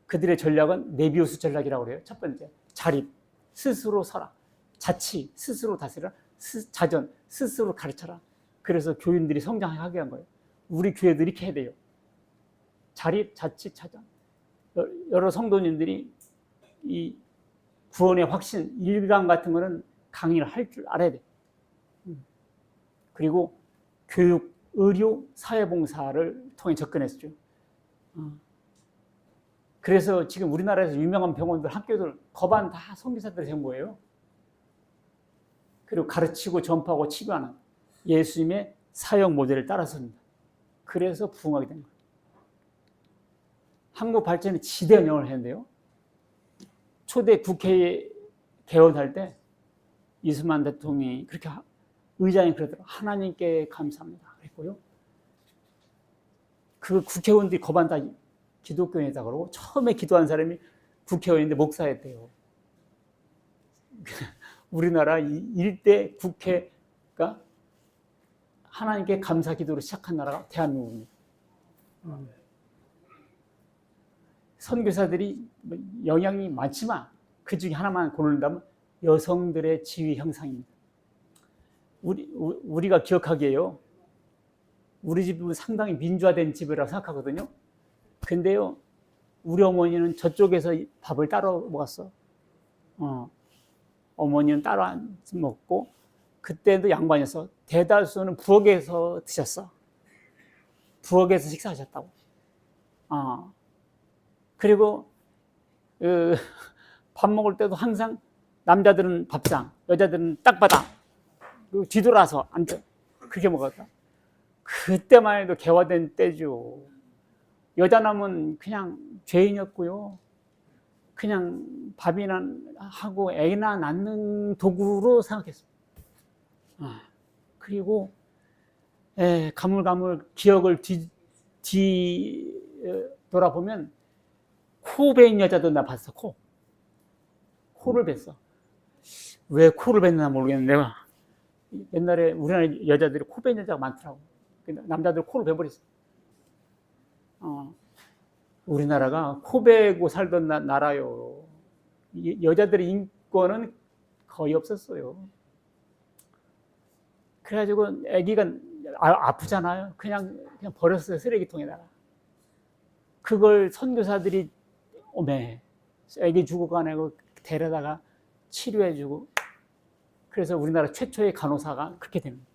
그들의 전략은 네비우스 전략이라고 그래요. 첫 번째, 자립, 스스로 서라. 자치, 스스로 다스려라. 자전, 스스로 가르쳐라. 그래서 교인들이 성장하게 한 거예요. 우리 교회도 이렇게 해야 돼요. 자립, 자치, 자전. 여러 성도님들이 이 구원의 확신, 일강 같은 거는 강의를 할 줄 알아야 돼. 그리고 교육, 의료, 사회봉사를 통해 접근했죠. 그래서 지금 우리나라에서 유명한 병원들, 학교들 거반 다 선교사들이 된 거예요. 그리고 가르치고 전파하고 치료하는 예수님의 사역 모델을 따라서입니다. 그래서 부흥하게 된 거예요. 한국 발전에 지대한 영향을 했는데요. 초대 국회의 개원할 때 이승만 대통령이 그렇게 의장이 그러더라고요. 하나님께 감사합니다. 그랬고요. 그 국회의원들이 거반 다 기독교인이다 그러고 처음에 기도한 사람이 국회의원인데 목사였대요. 우리나라 일대 국회가 하나님께 감사 기도로 시작한 나라가 대한민국입니다. 선교사들이 영향이 많지만 그 중에 하나만 고른다면 여성들의 지위 형상입니다. 우리가 기억하기에요. 우리 집은 상당히 민주화된 집이라고 생각하거든요. 근데요, 우리 어머니는 저쪽에서 밥을 따로 먹었어. 어머니는 따로 안 먹고, 그때도 양반이었어. 대다수는 부엌에서 드셨어. 부엌에서 식사하셨다고. 그리고 밥 먹을 때도 항상 남자들은 밥상, 여자들은 딱바닥, 그리고 뒤돌아서 앉아. 그렇게 먹었다. 그때만 해도 개화된 때죠. 여자 남은 그냥 죄인이었고요. 그냥 밥이나 하고 애나 낳는 도구로 생각했습니다. 그리고 가물가물 기억을 돌아보면 코 베인 여자도 나 봤어. 코를 뱄어. 왜 코를 뱄나 모르겠는데 옛날에 우리나라 여자들이 코 베인 여자가 많더라고. 남자들 코를 베버렸어. 우리나라가 코 베고 살던 나라요. 여자들의 인권은 거의 없었어요. 그래가지고 아기가 아프잖아요. 그냥 버렸어요. 쓰레기통에다가. 그걸 선교사들이 아기 죽어가내고 데려다가 치료해주고, 그래서 우리나라 최초의 간호사가 그렇게 됩니다.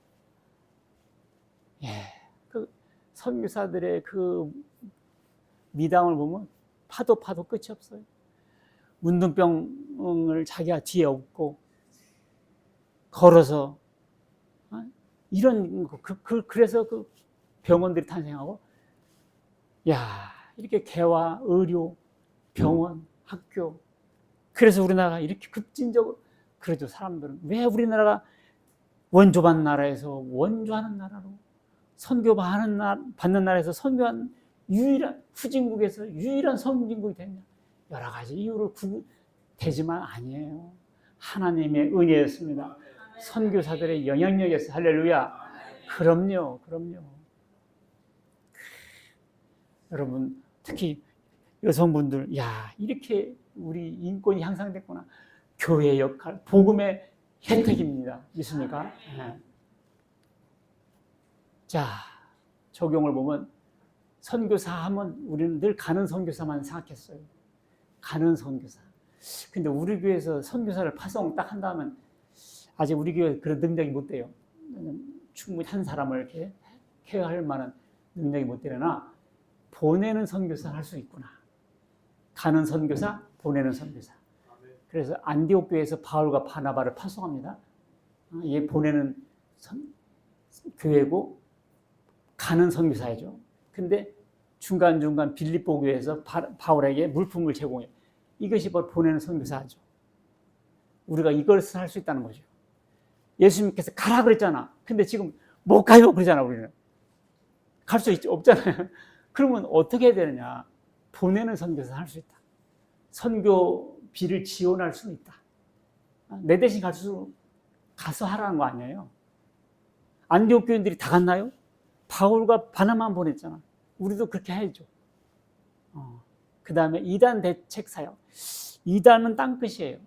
그 선교사들의 그 미담을 보면 파도 끝이 없어요. 문둥병을 자기가 뒤에 업고 걸어서 이런 그래서 그 병원들이 탄생하고, 이렇게 개화, 의료, 병원, 학교. 그래서 우리나라가 이렇게 급진적으로, 그래도 사람들은 왜 우리나라가 원조받는 나라에서 원조하는 나라로, 선교받는 나라에서 선교한 유일한, 후진국에서 유일한 선진국이 됐냐? 여러 가지 이유로 되지만 아니에요. 하나님의 은혜였습니다. 선교사들의 영향력이었어요. 할렐루야. 그럼요. 여러분, 특히 여성분들, 이렇게 우리 인권이 향상됐구나. 교회의 역할, 복음의 혜택입니다. 믿습니까? 자, 적용을 보면 선교사 하면 우리는 늘 가는 선교사만 생각했어요. 가는 선교사. 근데 우리 교회에서 선교사를 파송 딱 한다면 아직 우리 교회 그런 능력이 못 돼요. 충분히 한 사람을 이렇게 케어할 만한 능력이 못 되려나 보내는 선교사를 할 수 있구나. 가는 선교사, 보내는 선교사. 그래서 안디옥 교회에서 바울과 바나바를 파송합니다. 이게 보내는 교회고 가는 선교사죠. 근데 중간중간 빌립보 교회에서 바울에게 물품을 제공해. 이것이 바로 보내는 선교사죠. 우리가 이것을 할 수 있다는 거죠. 예수님께서 가라 그랬잖아. 근데 지금 못 가요 그러잖아. 우리는 갈 수 없잖아요. 그러면 어떻게 해야 되느냐? 보내는 선교사 할 수 있다. 선교비를 지원할 수는 있다. 내 대신 가서 하라는 거 아니에요. 안디옥 교인들이 다 갔나요? 바울과 바나바만 보냈잖아. 우리도 그렇게 해야죠. 그 다음에 이단 대책 사역. 이단은 땅끝이에요.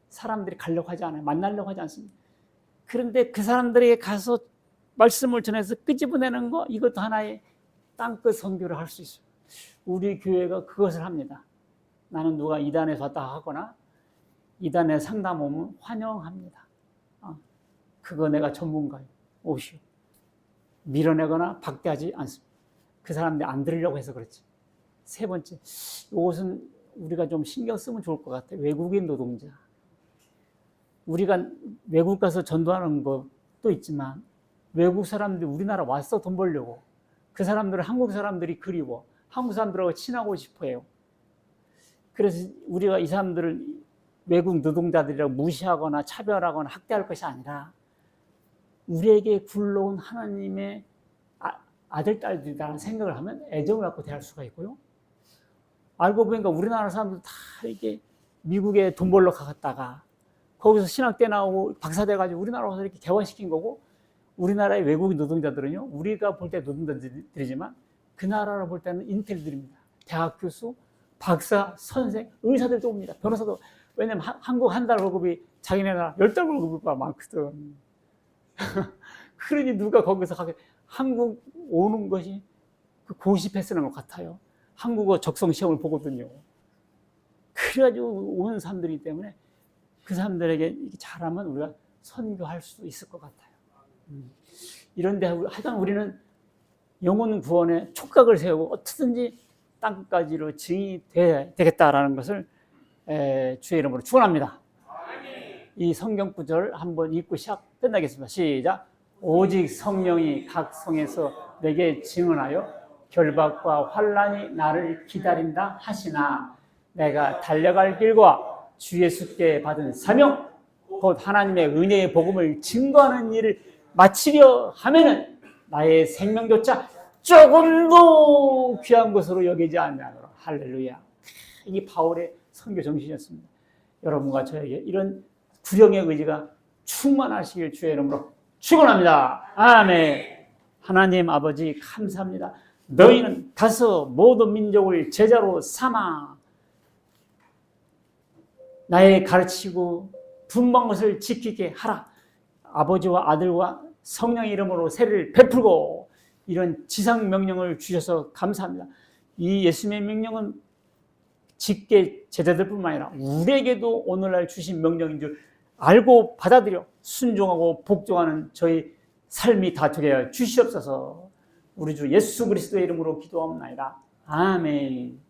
사람들이 가려고 하지 않아요. 만나려고 하지 않습니다. 그런데 그 사람들에게 가서 말씀을 전해서 끄집어내는 거, 이것도 하나의 땅끝 선교를 할 수 있어요. 우리 교회가 그것을 합니다. 나는 누가 이단에서 왔다 하거나 이단에 상담 오면 환영합니다. 그거 내가 전문가예요. 오시오. 밀어내거나 박대하지 않습니다. 그 사람들이 안 들으려고 해서 그렇지. 세 번째, 이것은 우리가 좀 신경 쓰면 좋을 것 같아요. 외국인 노동자. 우리가 외국 가서 전도하는 것도 있지만 외국 사람들이 우리나라 와서 돈 벌려고, 그 사람들은 한국 사람들이 그리워 한국 사람들하고 친하고 싶어 해요. 그래서 우리가 이 사람들을 외국 노동자들이라고 무시하거나 차별하거나 학대할 것이 아니라 우리에게 굴러온 하나님의 아들, 딸들이라는 생각을 하면 애정을 갖고 대할 수가 있고요. 알고 보니까 우리나라 사람들 다 이렇게 미국에 돈 벌러 갔다가 거기서 신학대 나오고 박사 돼가지고 우리나라 와서 이렇게 개원시킨 거고, 우리나라의 외국인 노동자들은요, 우리가 볼 때 노동자들이지만 그 나라로 볼 때는 인텔들입니다. 대학 교수, 박사, 선생, 의사들도 옵니다. 변호사도. 왜냐면 한국 한 달 월급이 자기네 나라 10달 월급보다 많거든. 그러니 누가 거기서 한국 오는 것이 그 고시 패스는 것 같아요. 한국어 적성 시험을 보거든요. 그래가지고 오는 사람들이기 때문에 그 사람들에게 잘하면 우리가 선교할 수 있을 것 같아요. 이런데 하여간 우리는 영혼 구원에 촉각을 세우고 어떻게든지 땅까지로 증인이 되겠다라는 것을 주의 이름으로 축원합니다. 이 성경 구절 한번 읽고 끝나겠습니다. 시작. 오직 성령이 각 성에서 내게 증언하여 결박과 환난이 나를 기다린다 하시나 내가 달려갈 길과 주 예수께 받은 사명 곧 하나님의 은혜의 복음을 증거하는 일을 마치려 하면은 나의 생명조차 조금도 귀한 것으로 여기지 않냐노라. 할렐루야. 이게 바울의 선교 정신이었습니다. 여러분과 저에게 이런 구령의 의지가 충만하시길 주의 이름으로 축원합니다. 아멘. 하나님 아버지 감사합니다. 너희는 가서 모든 민족을 제자로 삼아 나의 가르치고 분방 것을 지키게 하라. 아버지와 아들과 성령의 이름으로 세례를 베풀고 이런 지상 명령을 주셔서 감사합니다. 이 예수님의 명령은 직계 제자들뿐만 아니라 우리에게도 오늘날 주신 명령인 줄 알고 받아들여 순종하고 복종하는 저희 삶이 다 되게 하여 주시옵소서. 우리 주 예수 그리스도의 이름으로 기도하옵나이다. 아멘.